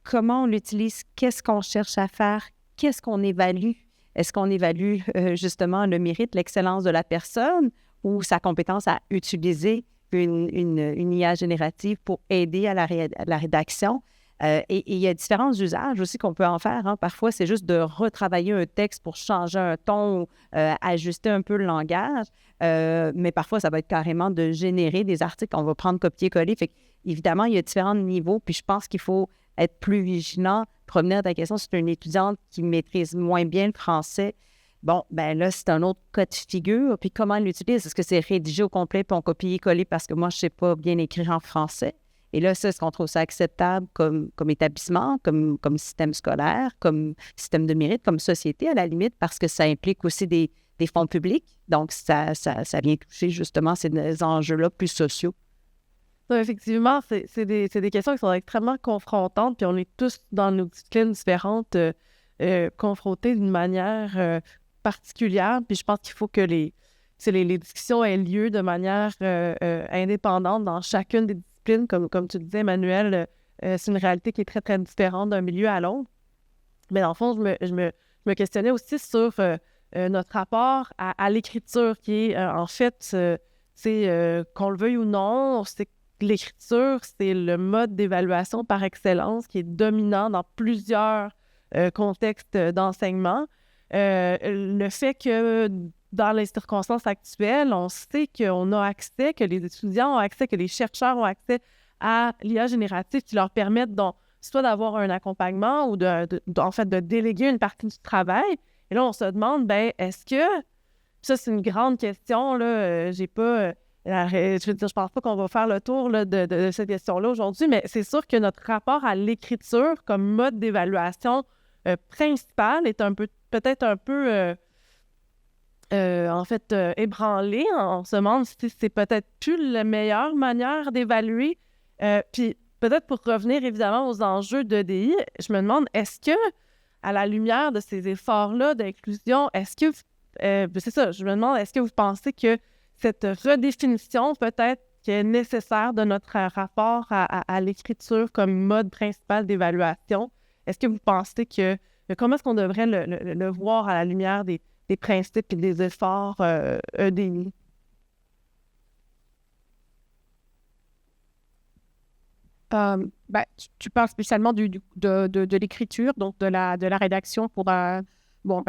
S4: Comment on l'utilise? Qu'est-ce qu'on cherche à faire? Qu'est-ce qu'on évalue? Est-ce qu'on évalue justement le mérite, l'excellence de la personne ou sa compétence à utiliser une IA générative pour aider à la rédaction? Et il y a différents usages aussi qu'on peut en faire. Hein. Parfois, c'est juste de retravailler un texte pour changer un ton, ajuster un peu le langage. Mais parfois, ça va être carrément de générer des articles qu'on va prendre copier-coller. Fait évidemment, il y a différents niveaux. Puis je pense qu'il faut être plus vigilant. Pour revenir à ta question, c'est une étudiante qui maîtrise moins bien le français. Bon, ben là, c'est un autre cas de figure. Puis comment elle l'utilise? Est-ce que c'est rédigé au complet puis on copier-coller parce que moi, je ne sais pas bien écrire en français? Et là, est-ce qu'on trouve ça acceptable comme établissement, comme système scolaire, comme système de mérite, comme société à la limite, parce que ça implique aussi des fonds publics. Donc, ça vient toucher justement ces enjeux-là plus sociaux.
S2: Donc, effectivement, c'est des questions qui sont extrêmement confrontantes, puis on est tous dans nos disciplines différentes confrontés d'une manière particulière. Puis je pense qu'il faut que les discussions aient lieu de manière indépendante dans chacune des disciplines. Comme tu disais, Emmanuel, c'est une réalité qui est très, très différente d'un milieu à l'autre. Mais dans le fond, je me questionnais aussi sur notre rapport à l'écriture, qui est en fait, qu'on le veuille ou non, c'est que l'écriture, c'est le mode d'évaluation par excellence qui est dominant dans plusieurs contextes d'enseignement. Le fait que dans les circonstances actuelles, on sait qu'on a accès, que les étudiants ont accès, que les chercheurs ont accès à l'IA générative qui leur permettent donc soit d'avoir un accompagnement ou en fait de déléguer une partie du travail. Et là, on se demande, ben est-ce que... Ça, c'est une grande question, là. Je veux dire, je pense pas qu'on va faire le tour là, de cette question-là aujourd'hui, mais c'est sûr que notre rapport à l'écriture comme mode d'évaluation principal est peut-être un peu... en fait, ébranlé. On se demande si c'est peut-être plus la meilleure manière d'évaluer. Puis peut-être pour revenir évidemment aux enjeux d'EDI, je me demande, est-ce que, à la lumière de ces efforts-là d'inclusion, est-ce que, c'est ça, je me demande, est-ce que vous pensez que cette redéfinition peut-être qui est nécessaire de notre rapport à l'écriture comme mode principal d'évaluation, est-ce que vous pensez que, comment est-ce qu'on devrait le voir à la lumière des principes et des efforts EDI?
S3: Tu parles spécialement de l'écriture, donc de la rédaction pour...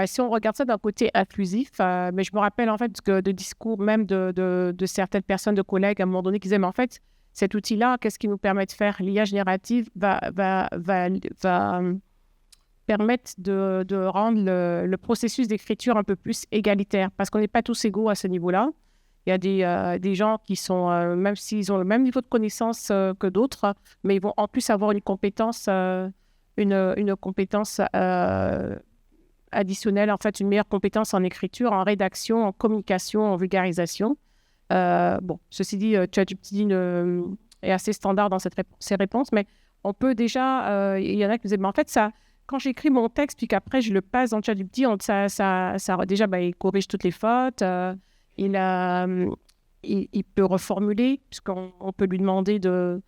S3: si on regarde ça d'un côté inclusif, mais je me rappelle en fait de discours même de certaines personnes, de collègues à un moment donné qui disaient, mais en fait, cet outil-là, qu'est-ce qui nous permet de faire? L'IA générative va permettre de rendre le processus d'écriture un peu plus égalitaire, parce qu'on n'est pas tous égaux à ce niveau-là. Il y a des gens qui sont, même s'ils ont le même niveau de connaissance que d'autres, mais ils vont en plus avoir une compétence additionnelle, en fait, une meilleure compétence en écriture, en rédaction, en communication, en vulgarisation. Bon, ceci dit, ChatGPT est assez standard dans ses réponses, mais on peut déjà... Il y en a qui me disaient, mais en fait, ça, quand j'écris mon texte, puis qu'après, je le passe dans ChatGPT, déjà, il corrige toutes les fautes. Il peut reformuler, puisqu'on peut lui demander de...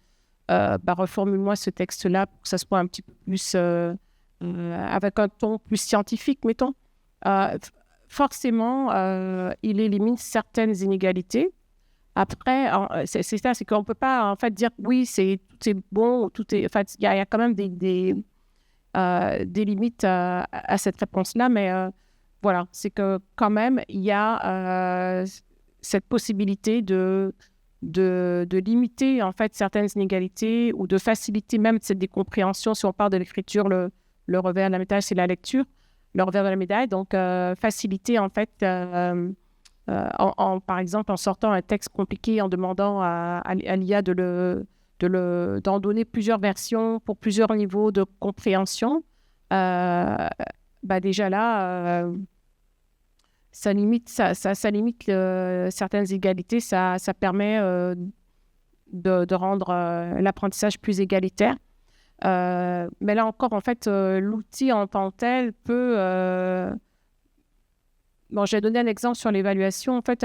S3: reformule-moi ce texte-là pour que ça soit un petit peu plus... avec un ton plus scientifique, mettons. Forcément, il élimine certaines inégalités. Après, c'est ça, c'est qu'on ne peut pas en fait dire oui, tout est bon, tout est. En fait, il y a quand même des limites à cette réponse-là, mais voilà, c'est que quand même, il y a cette possibilité de limiter en fait certaines inégalités ou de faciliter même cette décompréhension. Si on parle de l'écriture, le revers de la médaille, c'est la lecture. Le revers de la médaille, donc faciliter en fait, par exemple, en sortant un texte compliqué, en demandant à l'IA d'en donner plusieurs versions pour plusieurs niveaux de compréhension, déjà là, ça limite certaines égalités, ça permet de rendre l'apprentissage plus égalitaire. Mais là encore, en fait, l'outil en tant que tel peut... j'ai donné un exemple sur l'évaluation, en fait,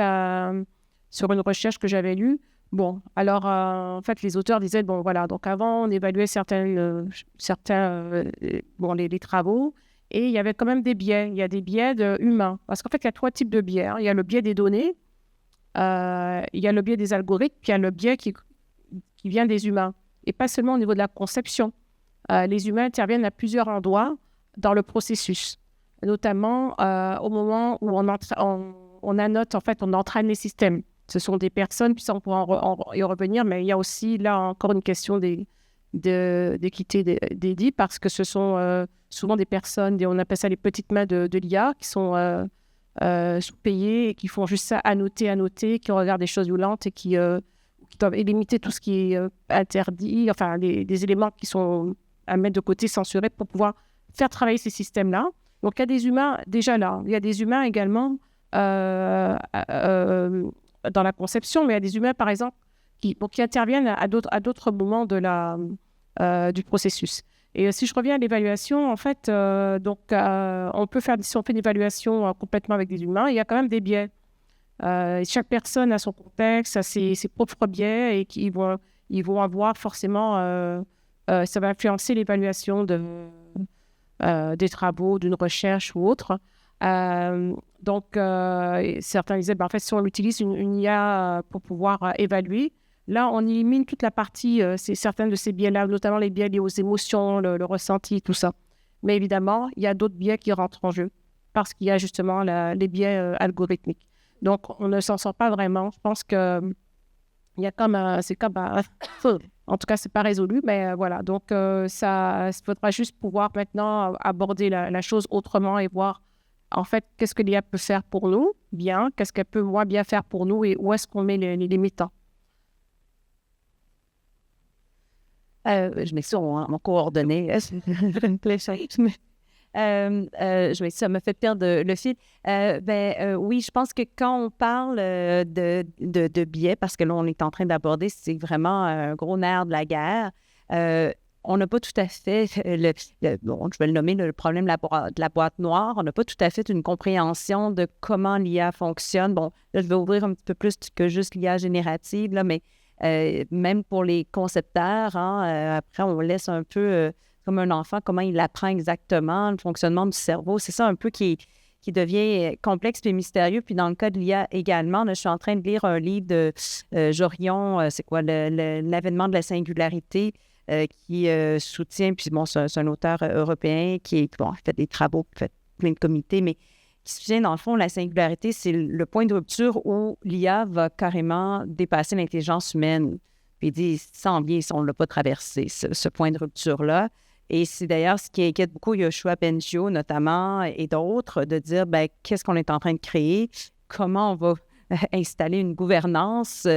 S3: sur une recherche que j'avais lue. Bon, alors, en fait, les auteurs disaient, bon, voilà, donc avant, on évaluait les travaux, et il y avait quand même des biais. Il y a des biais humains. Parce qu'en fait, il y a 3 types de biais. Hein. Il y a le biais des données, il y a le biais des algorithmes, puis il y a le biais qui vient des humains. Et pas seulement au niveau de la conception. Les humains interviennent à plusieurs endroits dans le processus, notamment au moment où on annote, en fait, on entraîne les systèmes. Ce sont des personnes, puis ça, on pourra y revenir, mais il y a aussi, là, encore une question d'équité des parce que ce sont souvent des personnes, on appelle ça les petites mains de l'IA, qui sont sous-payées et qui font juste ça, annoter, qui regardent des choses violentes et qui doivent limiter tout ce qui est interdit, enfin, des éléments qui sont à mettre de côté, censurés, pour pouvoir faire travailler ces systèmes-là. Donc, il y a des humains déjà là. Il y a des humains également dans la conception, mais il y a des humains, par exemple, qui interviennent à d'autres moments du processus. Et si je reviens à l'évaluation, en fait, on peut faire, si on fait une évaluation complètement avec des humains, il y a quand même des biais. Chaque personne a son contexte, a ses propres biais, et ils vont avoir forcément... ça va influencer l'évaluation des travaux, d'une recherche ou autre. Certains disaient, en fait, si on utilise une IA pour pouvoir évaluer, là, on élimine toute la partie, certains de ces biais-là, notamment les biais liés aux émotions, le ressenti, tout ça. Mais évidemment, il y a d'autres biais qui rentrent en jeu parce qu'il y a justement les biais algorithmiques. Donc, on ne s'en sort pas vraiment. Je pense que il y a en tout cas, c'est pas résolu, mais voilà. Donc, il faudra juste pouvoir maintenant aborder la chose autrement et voir, en fait, qu'est-ce que l'IA peut faire pour nous bien, qu'est-ce qu'elle peut moins bien faire pour nous et où est-ce qu'on met les limites.
S4: Je mets ça en coordonnées. Ça me fait perdre le fil. Oui, je pense que quand on parle de biais, parce que là, on est en train d'aborder, c'est vraiment un gros nerf de la guerre. On n'a pas tout à fait, je vais le nommer le problème de la boîte noire, on n'a pas tout à fait une compréhension de comment l'IA fonctionne. Bon, là, je vais ouvrir un petit peu plus que juste l'IA générative, là, mais même pour les concepteurs, après, on laisse un peu... comme un enfant, comment il apprend exactement le fonctionnement du cerveau. C'est ça un peu qui devient complexe et mystérieux. Puis dans le cas de l'IA également, là, je suis en train de lire un livre de Jorion, c'est quoi, l'avènement de la singularité, qui soutient, puis bon, c'est un auteur européen qui fait des travaux, qui fait plein de comités, mais qui soutient, dans le fond, la singularité, c'est le point de rupture où l'IA va carrément dépasser l'intelligence humaine. Puis il dit, ça en vient si on ne l'a pas traversé, ce point de rupture-là. Et c'est d'ailleurs ce qui inquiète beaucoup Yoshua Bengio, notamment, et d'autres, de dire, qu'est-ce qu'on est en train de créer? Comment on va installer une gouvernance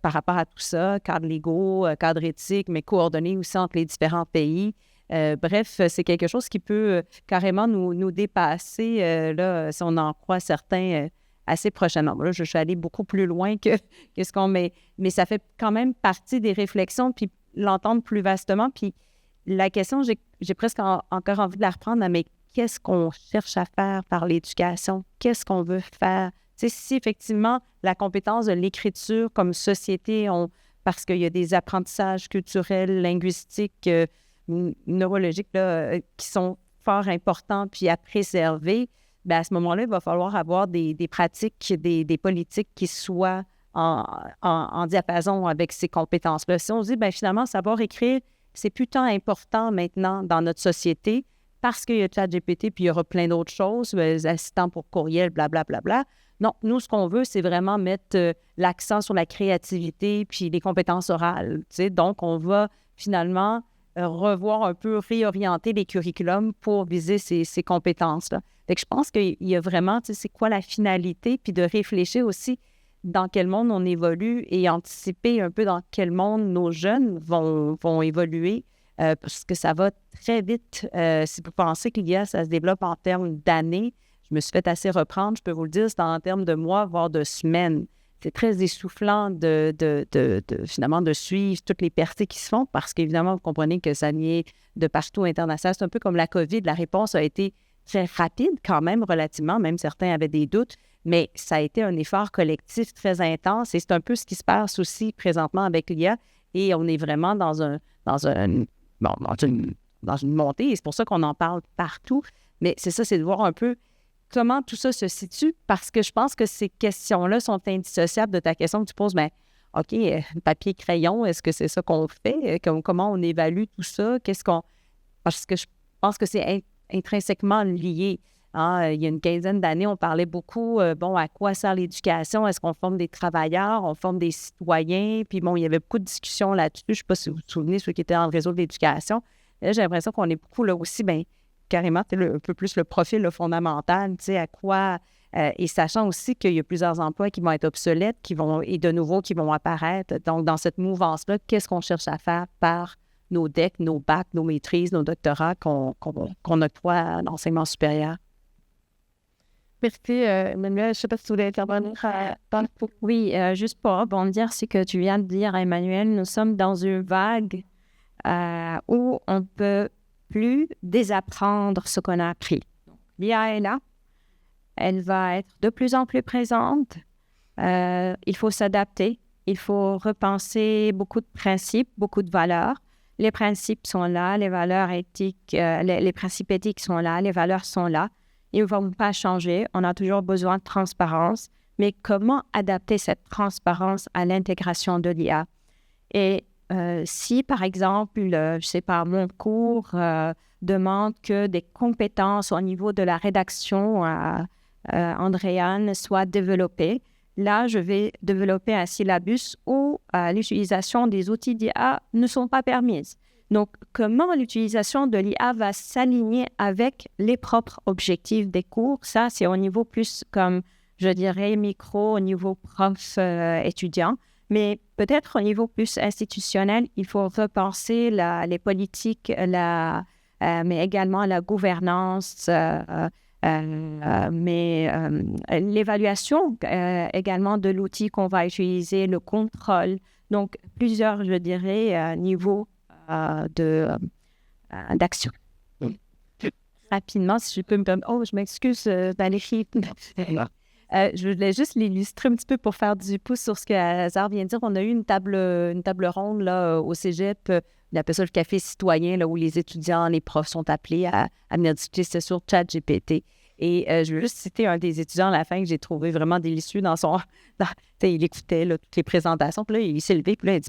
S4: par rapport à tout ça, cadre légaux, cadre éthique, mais coordonné aussi entre les différents pays. Bref, c'est quelque chose qui peut carrément nous dépasser, là, si on en croit certains assez prochainement. Là, je suis allée beaucoup plus loin que ce qu'on met, mais ça fait quand même partie des réflexions, puis l'entendre plus vastement. Puis la question, j'ai presque encore envie de la reprendre, mais qu'est-ce qu'on cherche à faire par l'éducation? Qu'est-ce qu'on veut faire? Tu sais, si effectivement la compétence de l'écriture comme société, parce qu'il y a des apprentissages culturels, linguistiques, neurologiques là, qui sont fort importants puis à préserver, bien, à ce moment-là, il va falloir avoir des pratiques, des politiques qui soient en diapason avec ces compétences-là. Si on se dit, bien, finalement, savoir écrire, c'est plus tant important maintenant dans notre société parce qu'il y a ChatGPT puis il y aura plein d'autres choses, les assistants pour courriel, blablabla. Bla, bla, bla. Non, nous, ce qu'on veut, c'est vraiment mettre l'accent sur la créativité puis les compétences orales. Tu sais. Donc, on va finalement revoir un peu, réorienter les curriculums pour viser ces compétences-là. Fait que je pense qu'il y a vraiment, tu sais, c'est quoi la finalité, puis de réfléchir aussi dans quel monde on évolue et anticiper un peu dans quel monde nos jeunes vont évoluer, parce que ça va très vite. Si vous pensez que l'IA, ça se développe en termes d'années, je me suis fait assez reprendre, je peux vous le dire, c'est en termes de mois, voire de semaines. C'est très essoufflant finalement de suivre toutes les percées qui se font parce qu'évidemment, vous comprenez que ça vient de partout international. C'est un peu comme la COVID. La réponse a été très rapide quand même, relativement. Même certains avaient des doutes, mais ça a été un effort collectif très intense et c'est un peu ce qui se passe aussi présentement avec l'IA et on est vraiment dans une montée et c'est pour ça qu'on en parle partout. Mais c'est ça, c'est de voir un peu comment tout ça se situe, parce que je pense que ces questions-là sont indissociables de ta question que tu poses, bien, OK, papier, crayon, est-ce que c'est ça qu'on fait? Comment on évalue tout ça? Parce que je pense que c'est intrinsèquement lié. Hein? Il y a une quinzaine d'années, on parlait beaucoup, à quoi sert l'éducation? Est-ce qu'on forme des travailleurs? On forme des citoyens? Puis il y avait beaucoup de discussions là-dessus. Je ne sais pas si vous vous souvenez, ceux qui étaient dans le réseau de l'éducation. Là, j'ai l'impression qu'on est beaucoup là aussi, carrément, un peu plus le profil le fondamental, tu sais, à quoi... et sachant aussi qu'il y a plusieurs emplois qui vont être obsolètes, et de nouveaux qui vont apparaître. Donc, dans cette mouvance-là, qu'est-ce qu'on cherche à faire par nos DEC, nos bacs, nos maîtrises, nos doctorats qu'on octroie à l'enseignement supérieur?
S2: Merci, Emmanuel. Je ne sais pas si tu voulais intervenir dans le...
S5: Oui, juste pour rebondir ce que tu viens de dire, Emmanuel, nous sommes dans une vague où on peut plus désapprendre ce qu'on a appris. L'IA est là, elle va être de plus en plus présente, il faut s'adapter, il faut repenser beaucoup de principes, beaucoup de valeurs. Les principes sont là, les valeurs éthiques, les principes éthiques sont là, les valeurs sont là, ils ne vont pas changer, on a toujours besoin de transparence, mais comment adapter cette transparence à l'intégration de l'IA? Et si, par exemple, je sais pas, mon cours demande que des compétences au niveau de la rédaction andréane soient développées, là, je vais développer un syllabus où l'utilisation des outils d'IA ne sont pas permises. Donc, comment l'utilisation de l'IA va s'aligner avec les propres objectifs des cours? Ça, c'est au niveau plus, comme je dirais, micro, au niveau prof-étudiant. Mais peut-être au niveau plus institutionnel, il faut repenser les politiques, mais également la gouvernance, mais l'évaluation également de l'outil qu'on va utiliser, le contrôle. Donc, plusieurs, je dirais, niveaux d'action. Rapidement, si je peux me permettre. Oh, je m'excuse, Valérie. Je voulais juste l'illustrer un petit peu pour faire du pouce sur ce que Hazard vient de dire. On a eu une table ronde là, au cégep, on appelle ça le café citoyen, là, où les étudiants, les profs sont appelés à venir discuter. C'était sur ChatGPT. Et je veux juste citer un des étudiants à la fin que j'ai trouvé vraiment délicieux il écoutait là, toutes les présentations. Puis là, il s'est levé, puis là, il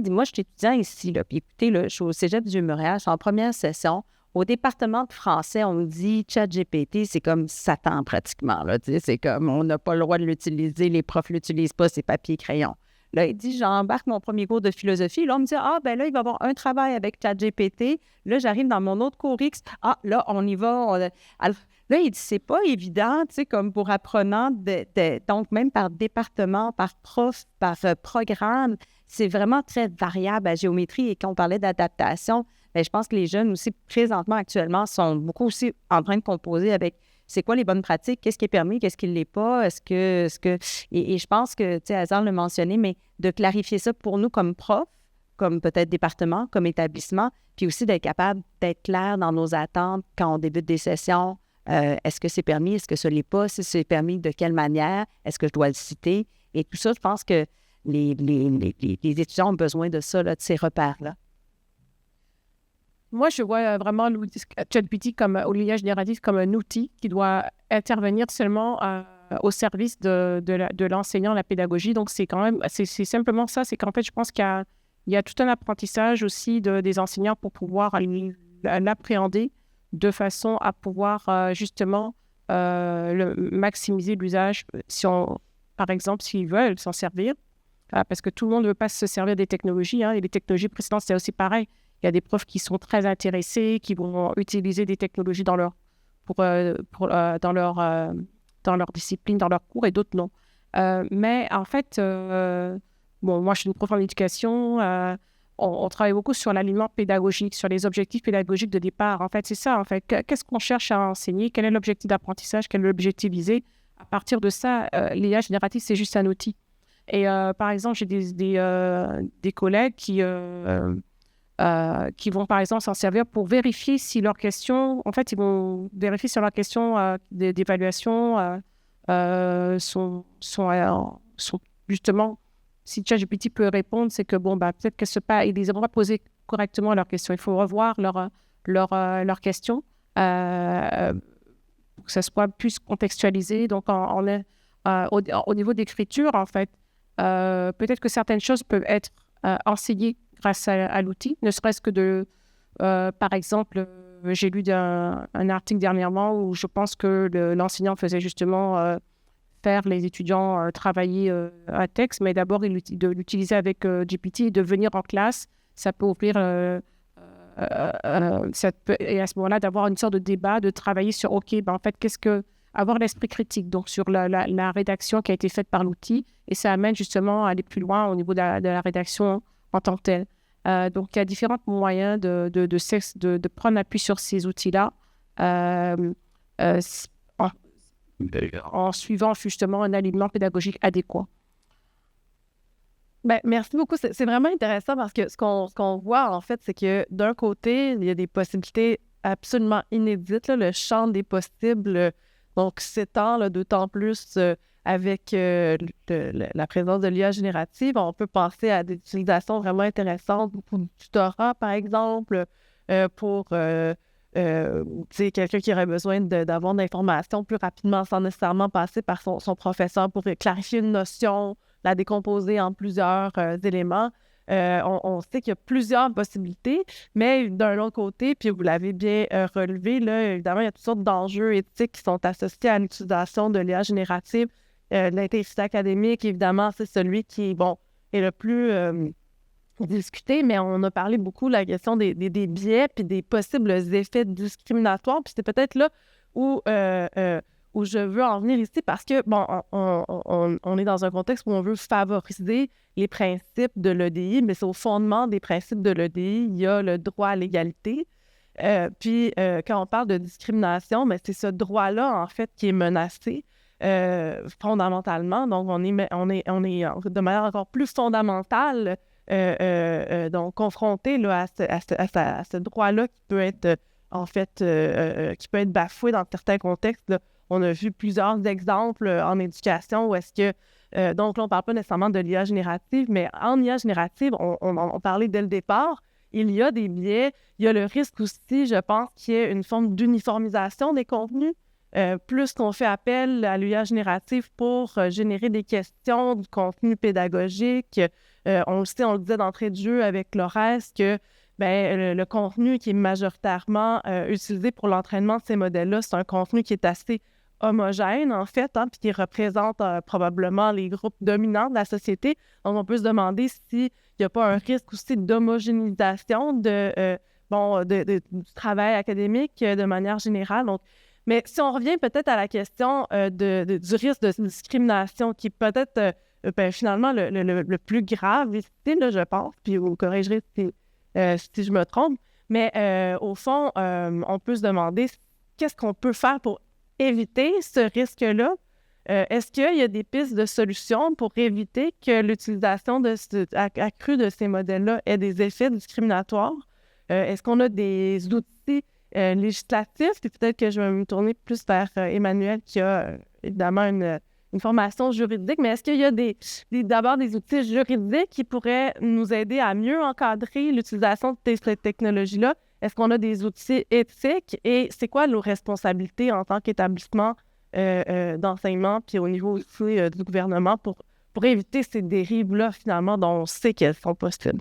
S5: dit, moi, je suis étudiant ici, là, puis écoutez, là, je suis au cégep du Montréal, je suis en première session. Au département de français, on me dit ChatGPT, c'est comme Satan pratiquement. Là, c'est comme on n'a pas le droit de l'utiliser, les profs ne l'utilisent pas, c'est papier et crayon. Là, il dit, j'embarque mon premier cours de philosophie. Là, on me dit, là, il va y avoir un travail avec ChatGPT. Là, j'arrive dans mon autre cours X. Là, on y va. Alors, là, il dit, c'est pas évident, comme pour apprenants, donc même par département, par prof, par programme, c'est vraiment très variable à géométrie. Et quand on parlait d'adaptation, je pense que les jeunes aussi, présentement, actuellement, sont beaucoup aussi en train de composer avec
S4: c'est quoi les bonnes pratiques, qu'est-ce qui est permis, qu'est-ce qui ne l'est pas, et je pense que, tu sais, Hazard l'a mentionné, mais de clarifier ça pour nous comme profs, comme peut-être département, comme établissement, puis aussi d'être capable d'être clair dans nos attentes quand on débute des sessions. Est-ce que c'est permis? Est-ce que ce n'est pas? Si c'est permis, de quelle manière? Est-ce que je dois le citer? Et tout ça, je pense que les étudiants ont besoin de ça, là, de ces repères-là.
S3: Moi, je vois vraiment ChatGPT ou l'IA générative comme un outil qui doit intervenir seulement au service de l'enseignant, la pédagogie. Donc, c'est simplement ça. C'est qu'en fait, je pense qu'il y a tout un apprentissage aussi des enseignants pour pouvoir l'appréhender de façon à pouvoir justement maximiser l'usage, par exemple, s'ils veulent s'en servir, parce que tout le monde ne veut pas se servir des technologies, hein, et les technologies précédentes, c'est aussi pareil. Il y a des profs qui sont très intéressés, qui vont utiliser des technologies dans leur discipline, dans leur cours, et d'autres non. Mais en fait, moi, je suis une prof en éducation. On travaille beaucoup sur l'alignement pédagogique, sur les objectifs pédagogiques de départ. En fait, c'est ça. En fait, qu'est-ce qu'on cherche à enseigner? Quel est l'objectif d'apprentissage? Quel est l'objectif visé? À partir de ça, l'IA générative, c'est juste un outil. Et par exemple, j'ai des collègues qui vont, par exemple, s'en servir pour vérifier si leurs questions... En fait, ils vont vérifier si leurs questions d'évaluation sont justement... Si ChatGPT peut répondre, c'est que, peut-être ils n'ont pas posé correctement leurs questions. Il faut revoir leurs questions pour que ça soit plus contextualisé. Donc, au niveau d'écriture, en fait, peut-être que certaines choses peuvent être enseignées grâce à l'outil, ne serait-ce que par exemple, j'ai lu un article dernièrement où je pense que l'enseignant faisait justement faire les étudiants travailler un texte, mais d'abord de l'utiliser avec GPT et de venir en classe. Ça peut ouvrir, et à ce moment-là, d'avoir une sorte de débat, de travailler sur, en fait, avoir l'esprit critique, donc sur la rédaction qui a été faite par l'outil, et ça amène justement à aller plus loin au niveau de la rédaction en tant que telle. Donc, il y a différents moyens de prendre appui sur ces outils-là en suivant justement un alignement pédagogique adéquat.
S2: Merci beaucoup. C'est vraiment intéressant parce que ce qu'on voit, en fait, c'est que d'un côté, il y a des possibilités absolument inédites. Là, le champ des possibles donc s'étend d'autant plus avec la présence de l'IA générative. On peut penser à des utilisations vraiment intéressantes pour du tutorat, par exemple, pour quelqu'un qui aurait besoin d'avoir de l'information plus rapidement sans nécessairement passer par son professeur pour clarifier une notion, la décomposer en plusieurs éléments. On sait qu'il y a plusieurs possibilités, mais d'un autre côté, puis vous l'avez bien relevé, là, évidemment, il y a toutes sortes d'enjeux éthiques qui sont associés à l'utilisation de l'IA générative. L'intégrité académique, évidemment, c'est celui qui est le plus discuté, mais on a parlé beaucoup de la question des biais puis des possibles effets discriminatoires. Puis c'est peut-être là où je veux en venir ici parce que, on est dans un contexte où on veut favoriser les principes de l'EDI, mais c'est au fondement des principes de l'EDI, il y a le droit à l'égalité. Puis quand on parle de discrimination, mais c'est ce droit-là, en fait, qui est menacé fondamentalement. Donc, on est de manière encore plus fondamentale donc confronté là, à ce droit-là qui peut être qui peut être bafoué dans certains contextes. Là. On a vu plusieurs exemples en éducation où est-ce que donc là, on ne parle pas nécessairement de l'IA générative, mais en IA générative, on parlait dès le départ, il y a des biais, il y a le risque aussi, je pense, qu'il y ait une forme d'uniformisation des contenus. Plus qu'on fait appel à l'IA générative pour générer des questions, du contenu pédagogique. On le disait d'entrée de jeu avec Laurès, que le contenu qui est majoritairement utilisé pour l'entraînement de ces modèles-là, c'est un contenu qui est assez homogène, en fait, puis qui représente probablement les groupes dominants de la société. Donc, on peut se demander s'il n'y a pas un risque aussi d'homogénéisation du travail académique de manière générale. Donc, mais si on revient peut-être à la question du risque de discrimination, qui est peut-être finalement le plus grave ici, là, je pense, puis vous corrigerez si je me trompe, mais au fond, on peut se demander qu'est-ce qu'on peut faire pour éviter ce risque-là? Est-ce qu'il y a des pistes de solutions pour éviter que l'utilisation accrue de ces modèles-là ait des effets discriminatoires? Est-ce qu'on a des outils législatifs? Puis peut-être que je vais me tourner plus vers Emmanuel qui a évidemment une formation juridique, mais est-ce qu'il y a d'abord des outils juridiques qui pourraient nous aider à mieux encadrer l'utilisation de ces technologies-là? Est-ce qu'on a des outils éthiques et c'est quoi nos responsabilités en tant qu'établissement d'enseignement puis au niveau aussi du gouvernement pour éviter ces dérives-là finalement dont on sait qu'elles sont possibles?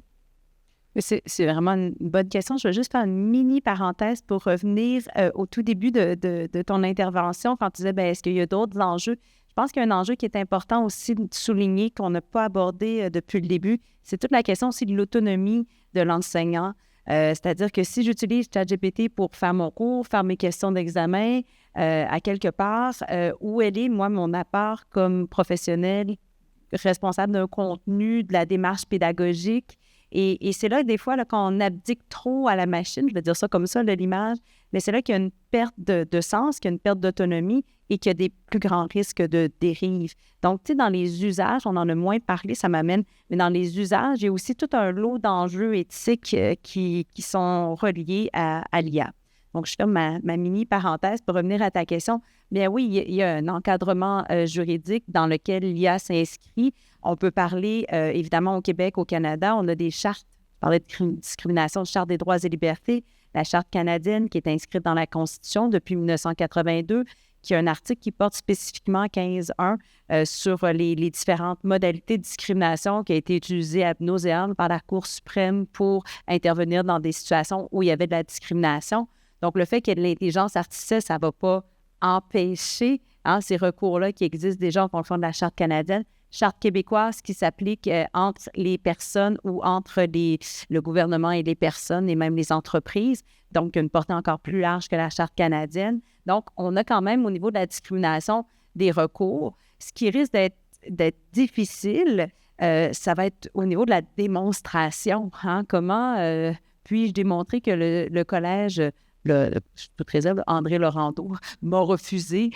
S4: C'est vraiment une bonne question. Je vais juste faire une mini parenthèse pour revenir au tout début de ton intervention quand tu disais, est-ce qu'il y a d'autres enjeux? Je pense qu'il y a un enjeu qui est important aussi de souligner qu'on n'a pas abordé depuis le début. C'est toute la question aussi de l'autonomie de l'enseignant. C'est-à-dire que si j'utilise ChatGPT pour faire mon cours, faire mes questions d'examen à quelque part, où elle est, moi, mon apport comme professionnel responsable d'un contenu, de la démarche pédagogique. Et c'est là, des fois, là, quand on abdique trop à la machine, je vais dire ça comme ça, là, l'image, mais c'est là qu'il y a une perte de sens, qu'il y a une perte d'autonomie et qu'il y a des plus grands risques de dérive. Donc, tu sais, dans les usages, on en a moins parlé, ça m'amène, mais dans les usages, il y a aussi tout un lot d'enjeux éthiques qui sont reliés à l'IA. Donc, je fais ma mini parenthèse pour revenir à ta question. Bien oui, il y a un encadrement juridique dans lequel l'IA s'inscrit. On peut parler, évidemment, au Québec, au Canada, on a des chartes. Je parlais de discrimination, de Charte des droits et libertés, la Charte canadienne qui est inscrite dans la Constitution depuis 1982, qui a un article qui porte spécifiquement 15.1 sur les différentes modalités de discrimination qui a été utilisée ad nauseam par la Cour suprême pour intervenir dans des situations où il y avait de la discrimination. Donc, le fait qu'il y ait de l'intelligence artificielle, ça ne va pas empêcher ces recours-là qui existent déjà en fonction de la Charte canadienne. Charte québécoise qui s'applique entre les personnes ou entre le gouvernement et les personnes et même les entreprises. Donc, une portée encore plus large que la Charte canadienne. Donc, on a quand même au niveau de la discrimination des recours. Ce qui risque d'être difficile, ça va être au niveau de la démonstration. Comment puis-je démontrer que le collège... je te réserve, André Laurendeau m'a refusé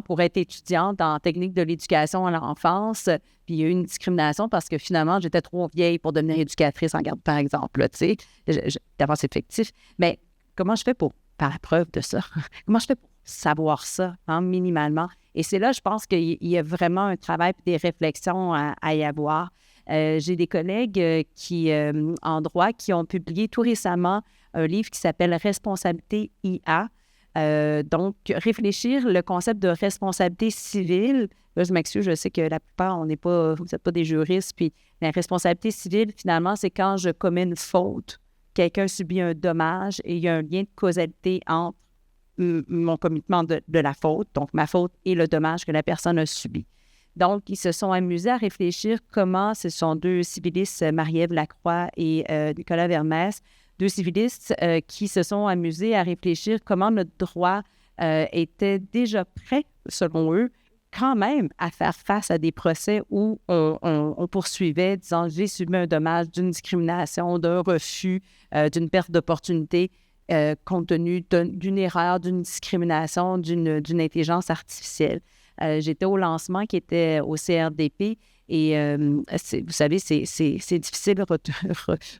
S4: pour être étudiante en technique de l'éducation à l'enfance. Puis il y a eu une discrimination parce que finalement, j'étais trop vieille pour devenir éducatrice en garde, par exemple. Tu sais, d'abord, c'est fictif. Mais comment je fais pour faire la preuve de ça? Comment je fais pour savoir ça, minimalement? Et c'est là, je pense qu'il y a vraiment un travail et des réflexions à y avoir. J'ai des collègues en droit qui ont publié tout récemment un livre qui s'appelle « Responsabilité IA ». Donc, réfléchir le concept de responsabilité civile. Là, je m'excuse, je sais que la plupart, vous n'êtes pas des juristes. Puis la responsabilité civile, finalement, c'est quand je commets une faute, quelqu'un subit un dommage et il y a un lien de causalité entre mon committement de la faute, donc ma faute et le dommage que la personne a subi. Donc, ils se sont amusés à réfléchir comment ce sont deux civilistes, Marie-Ève Lacroix et Nicolas Vermès, deux civilistes qui se sont amusés à réfléchir comment notre droit était déjà prêt, selon eux, quand même à faire face à des procès où on poursuivait, disant j'ai subi un dommage d'une discrimination, d'un refus, d'une perte d'opportunité compte tenu d'une erreur, d'une discrimination, d'une intelligence artificielle. J'étais au lancement qui était au CRDP et vous savez, c'est difficile de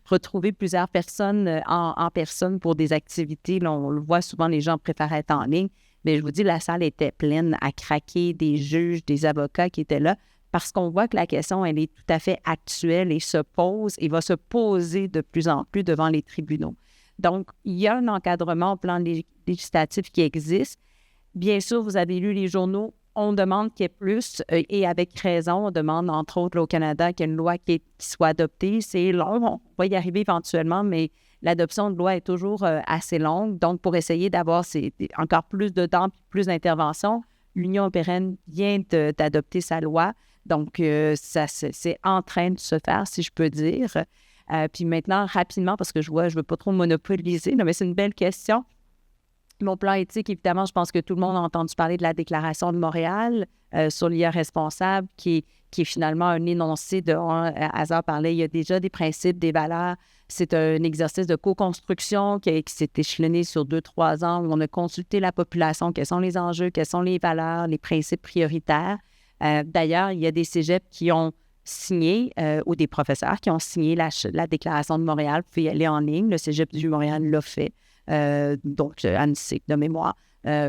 S4: retrouver plusieurs personnes en personne pour des activités. Là, on le voit souvent, les gens préfèrent être en ligne. Mais je vous dis, la salle était pleine à craquer, des juges, des avocats qui étaient là parce qu'on voit que la question, elle est tout à fait actuelle et se pose et va se poser de plus en plus devant les tribunaux. Donc, il y a un encadrement au plan législatif qui existe. Bien sûr, vous avez lu les journaux. On demande qu'il y ait plus, et avec raison, on demande, entre autres, là, au Canada, qu'il y ait une loi qui soit adoptée. C'est long, on va y arriver éventuellement, mais l'adoption de loi est toujours assez longue. Donc, pour essayer d'avoir encore plus de temps, plus d'intervention, l'Union européenne vient d'adopter sa loi. Donc, c'est en train de se faire, si je peux dire. Puis maintenant, rapidement, parce que je ne veux pas trop monopoliser, mais c'est une belle question. Mon plan éthique, évidemment, je pense que tout le monde a entendu parler de la Déclaration de Montréal sur l'IA responsable, qui est finalement un énoncé de hasard parlait. Il y a déjà des principes, des valeurs C'est un exercice de co-construction qui s'est échelonné sur 2-3 ans où on a consulté la population, quels sont les enjeux, quelles sont les valeurs, les principes prioritaires. D'ailleurs, il y a des cégeps qui ont signé, ou des professeurs qui ont signé la Déclaration de Montréal. Vous pouvez y aller en ligne. Le cégep du Montréal l'a fait. Donc, ANSIC de mémoire.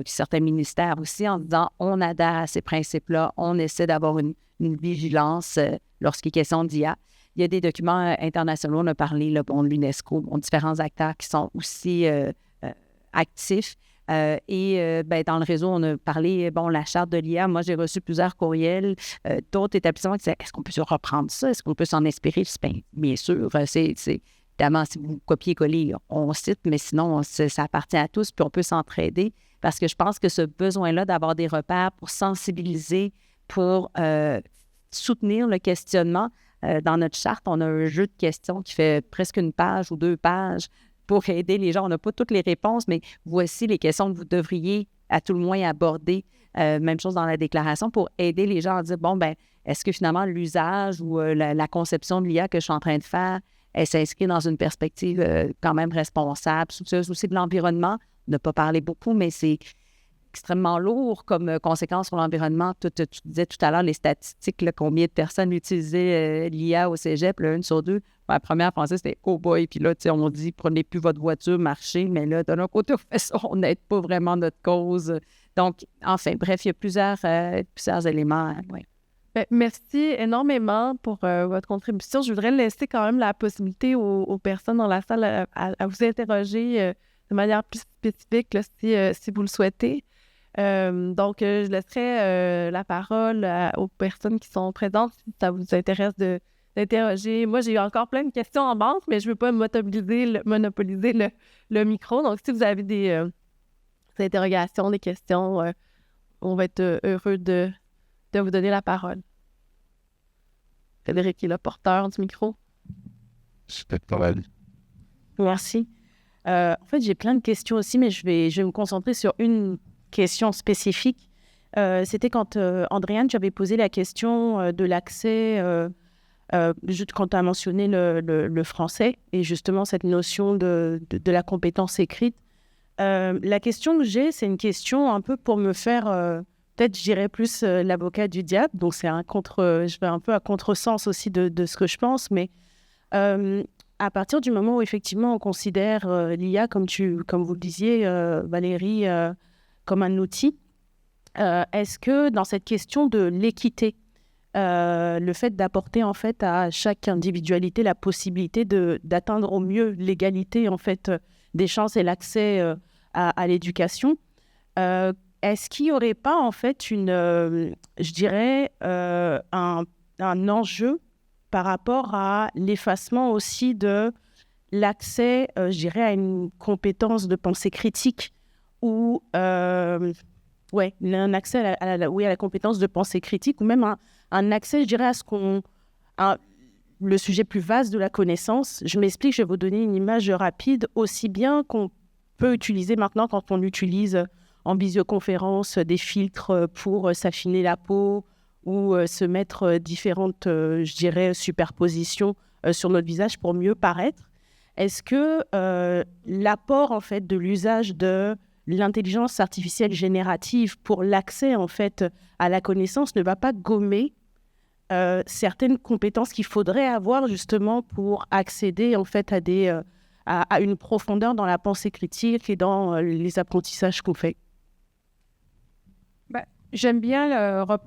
S4: Certains ministères aussi, en disant on adhère à ces principes-là, on essaie d'avoir une vigilance lorsqu'il est question d'IA. Il y a des documents internationaux, on a parlé de l'UNESCO, différents acteurs qui sont aussi actifs. Dans le réseau, on a parlé, la charte de l'IA. Moi, j'ai reçu plusieurs courriels d'autres établissements qui disaient est-ce qu'on peut reprendre ça? Est-ce qu'on peut s'en inspirer? Bien sûr, c'est évidemment, si vous copiez-collez, on cite, mais sinon, ça appartient à tous, puis on peut s'entraider. Parce que je pense que ce besoin-là d'avoir des repères pour sensibiliser, pour soutenir le questionnement, dans notre charte, on a un jeu de questions qui fait presque 1 page ou 2 pages pour aider les gens. On n'a pas toutes les réponses, mais voici les questions que vous devriez à tout le moins aborder. Même chose dans la déclaration pour aider les gens à dire, est-ce que finalement l'usage ou la conception de l'IA que je suis en train de faire, elle s'inscrit dans une perspective quand même responsable, soucieuse aussi de l'environnement. Ne pas parler beaucoup, mais c'est extrêmement lourd comme conséquence sur l'environnement. Tu disais tout à l'heure les statistiques, là, combien de personnes utilisaient l'IA au cégep, 1 sur 2. La première pensée, c'était « Oh boy », puis là, on dit « Prenez plus votre voiture, marchez », mais là, d'un autre côté, on fait ça, on n'aide pas vraiment notre cause. Donc, enfin, bref, il y a plusieurs éléments. Ouais.
S2: Merci énormément pour votre contribution. Je voudrais laisser quand même la possibilité aux personnes dans la salle à vous interroger de manière plus spécifique là, si vous le souhaitez. Donc, je laisserai la parole aux personnes qui sont présentes si ça vous intéresse d'interroger. Moi, j'ai eu encore plein de questions en banque, mais je ne veux pas monopoliser le micro. Donc, si vous avez des interrogations, des questions, on va être heureux de vous donner la parole. Frédéric est le porteur du micro.
S1: C'est peut-être pas mal.
S3: Merci. En fait, j'ai plein de questions aussi, mais je vais me concentrer sur une question spécifique. C'était quand, Andréane, tu avais posé la question de l'accès, juste quand tu as mentionné le français et justement cette notion de la compétence écrite. La question que j'ai, c'est une question un peu pour me faire, peut-être je dirais plus l'avocat du diable, donc je vais un peu à contresens aussi de ce que je pense, mais à partir du moment où effectivement on considère l'IA, comme vous le disiez, Valérie, comme un outil, est-ce que dans cette question de l'équité, le fait d'apporter en fait à chaque individualité la possibilité d'atteindre au mieux l'égalité en fait des chances et l'accès à l'éducation, est-ce qu'il n'y aurait pas en fait je dirais un enjeu par rapport à l'effacement aussi de l'accès, je dirais, à une compétence de pensée critique ou un accès à la compétence de pensée critique ou même un accès, je dirais, le sujet plus vaste de la connaissance. Je m'explique, je vais vous donner une image rapide, aussi bien qu'on peut utiliser maintenant quand on utilise en visioconférence des filtres pour s'affiner la peau, ou se mettre différentes, je dirais, superpositions sur notre visage pour mieux paraître. Est-ce que l'apport, en fait, de l'usage de l'intelligence artificielle générative pour l'accès, en fait, à la connaissance ne va pas gommer certaines compétences qu'il faudrait avoir, justement, pour accéder, en fait, à une profondeur dans la pensée critique et dans les apprentissages qu'on fait?
S6: J'aime bien,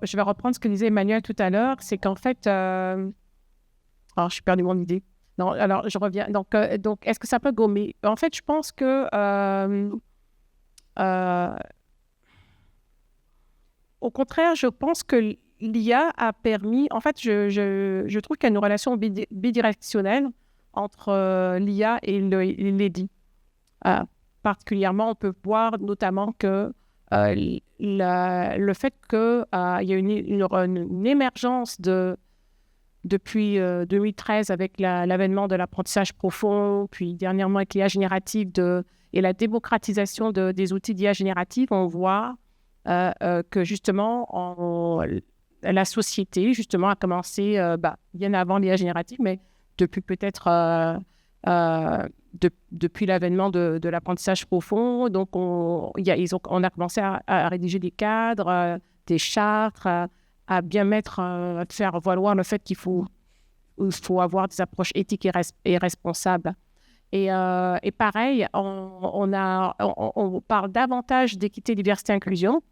S6: je vais reprendre ce que disait Emmanuel tout à l'heure, c'est qu'en fait, alors je suis perdu mon idée. Non, alors je reviens. Donc est-ce que ça peut gommer? En fait, je pense que, au contraire, je pense que l'IA a permis, en fait, je trouve qu'il y a une relation bidirectionnelle entre l'IA et l'EDI. Particulièrement, on peut voir notamment que le fait qu'il y a une émergence depuis 2013 avec l'avènement de l'apprentissage profond, puis dernièrement avec l'IA générative et la démocratisation des outils d'IA générative, on voit que justement la société justement a commencé bien avant l'IA générative, mais depuis peut-être depuis l'avènement de l'apprentissage profond. Donc, on a commencé à rédiger des cadres, des chartes, à bien faire valoir le fait qu'il faut avoir des approches éthiques et responsables. Et pareil, on parle davantage d'équité, diversité, inclusion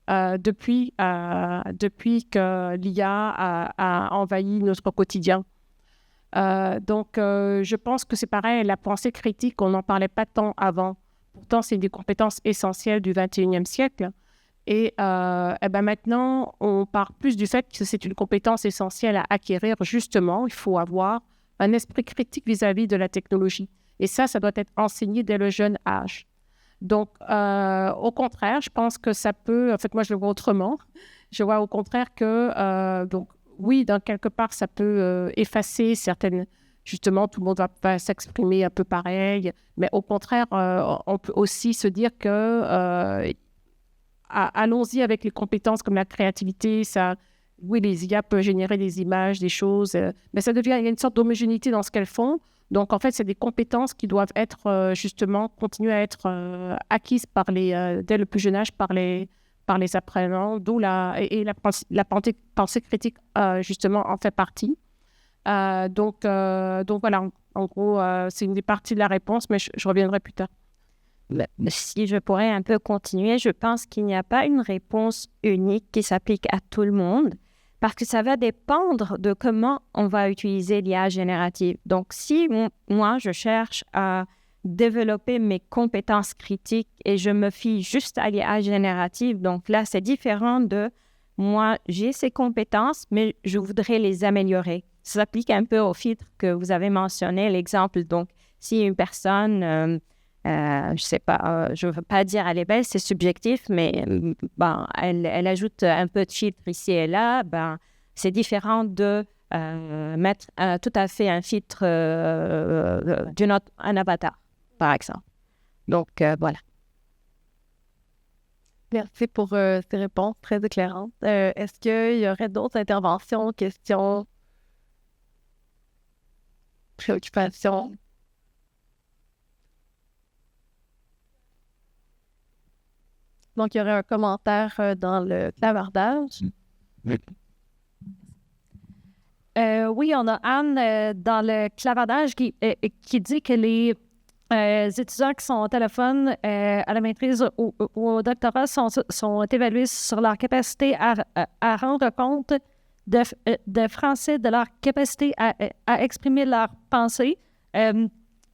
S6: depuis que l'IA a envahi notre quotidien. Donc, je pense que c'est pareil, la pensée critique, on n'en parlait pas tant avant. Pourtant, c'est des compétences essentielles du 21e siècle. Et maintenant, on parle plus du fait que c'est une compétence essentielle à acquérir. Justement, il faut avoir un esprit critique vis-à-vis de la technologie. Et ça doit être enseigné dès le jeune âge. Donc, au contraire, je pense que ça peut... En fait, moi, je le vois autrement. Je vois au contraire que... donc, oui, dans quelque part, ça peut effacer certaines... Justement, tout le monde va s'exprimer un peu pareil. Mais au contraire, on peut aussi se dire que... allons-y avec les compétences comme la créativité. Oui, les IA peuvent générer des images, des choses, mais il y a une sorte d'homogénéité dans ce qu'elles font. Donc, en fait, c'est des compétences qui doivent être, continuer à être acquises dès le plus jeune âge par les apprenants, d'où la pensée critique, justement, en fait partie. Donc voilà, en gros, c'est une des parties de la réponse, mais je reviendrai plus tard.
S5: Si je pourrais un peu continuer, je pense qu'il n'y a pas une réponse unique qui s'applique à tout le monde parce que ça va dépendre de comment on va utiliser l'IA générative. Donc, si moi, je cherche à développer mes compétences critiques et je me fie juste à l'IA générative, donc là, c'est différent de moi, j'ai ces compétences, mais je voudrais les améliorer. Ça s'applique un peu au filtre que vous avez mentionné, l'exemple. Donc, si une personne... je sais pas, je veux pas dire elle est belle, c'est subjectif, mais elle ajoute un peu de filtre ici et là, c'est différent de mettre tout à fait un filtre un avatar, par exemple. Donc, voilà.
S2: Merci pour ces réponses très éclairantes. Est-ce qu'il y aurait d'autres interventions, questions, préoccupations? Donc, il y aurait un commentaire dans le clavardage.
S5: Oui, on a Anne dans le clavardage qui dit que les étudiants qui sont au téléphone à la maîtrise ou au doctorat sont évalués sur leur capacité à rendre compte de français, de leur capacité à exprimer leurs pensées.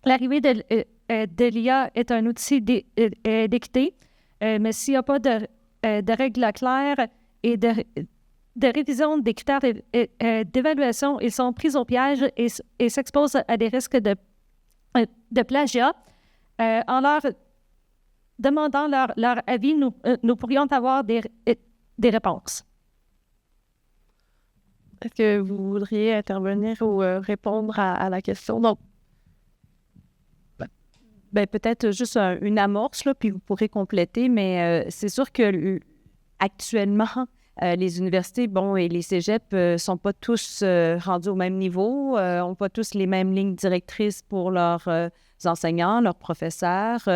S5: L'arrivée de l'IA est un outil d'équité. Mais s'il n'y a pas de règles claires et de révision des critères d'évaluation, ils sont pris au piège et s'exposent à des risques de plagiat. En leur demandant leur avis, nous pourrions avoir des réponses.
S2: Est-ce que vous voudriez intervenir ou répondre à la question? Donc,
S4: peut-être juste une amorce, là, puis vous pourrez compléter, mais c'est sûr que actuellement, les universités et les cégeps ne sont pas tous rendus au même niveau, n'ont pas tous les mêmes lignes directrices pour leurs enseignants, leurs professeurs,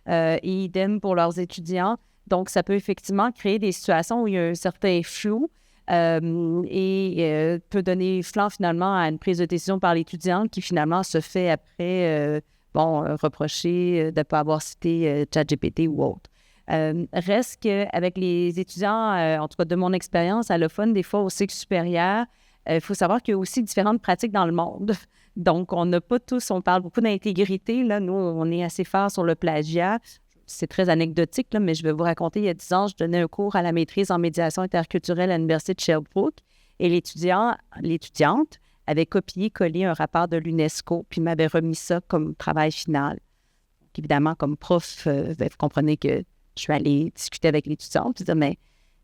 S4: et idem pour leurs étudiants. Donc, ça peut effectivement créer des situations où il y a un certain flou et peut donner flanc finalement à une prise de décision par l'étudiant qui finalement se fait après... reprocher de ne pas avoir cité ChatGPT ou autre. Reste qu'avec les étudiants, en tout cas de mon expérience allophone, des fois au cycle supérieur, il faut savoir qu'il y a aussi différentes pratiques dans le monde. Donc, on n'a pas tous, on parle beaucoup d'intégrité. Là, nous, on est assez fort sur le plagiat. C'est très anecdotique, là, mais je vais vous raconter, il y a 10 ans, je donnais un cours à la maîtrise en médiation interculturelle à l'Université de Sherbrooke et l'étudiante avait copié-collé un rapport de l'UNESCO, puis m'avait remis ça comme travail final. Donc, évidemment, comme prof, vous comprenez que je suis allée discuter avec l'étudiante,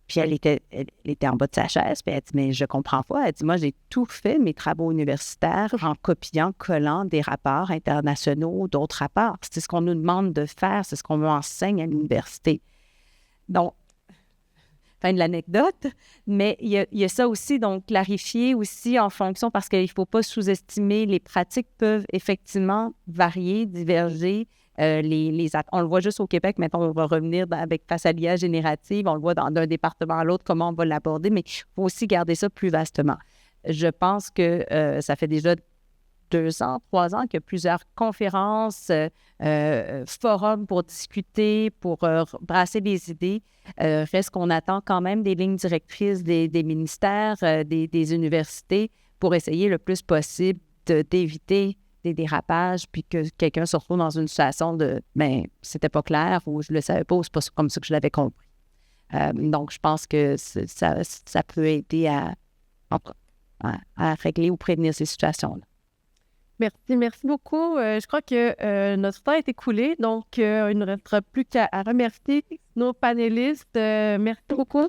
S4: puis elle était en bas de sa chaise, puis elle dit « Mais je comprends pas. » Elle dit « Moi, j'ai tout fait, mes travaux universitaires, en copiant, collant des rapports internationaux, d'autres rapports. C'est ce qu'on nous demande de faire, c'est ce qu'on nous enseigne à l'université. » Donc, fin de l'anecdote. Mais il y a ça aussi, donc clarifier aussi en fonction, parce qu'il ne faut pas sous-estimer, les pratiques peuvent effectivement varier, diverger. On le voit juste au Québec, maintenant on va revenir face à l'IA générative, on le voit d'un département à l'autre, comment on va l'aborder, mais il faut aussi garder ça plus vastement. Je pense que ça fait déjà 2 ans, 3 ans qu'il y a plusieurs conférences, forums pour discuter, pour brasser des idées. Reste qu'on attend quand même des lignes directrices des ministères, des universités pour essayer le plus possible d'éviter des dérapages, puis que quelqu'un se retrouve dans une situation de « ben c'était pas clair » ou « je le savais pas » ou « c'est pas comme ça que je l'avais compris ». Donc, je pense que ça peut aider à régler ou prévenir ces situations-là.
S2: Merci beaucoup. Je crois que notre temps est écoulé, donc il ne restera plus qu'à remercier nos panélistes. Merci beaucoup.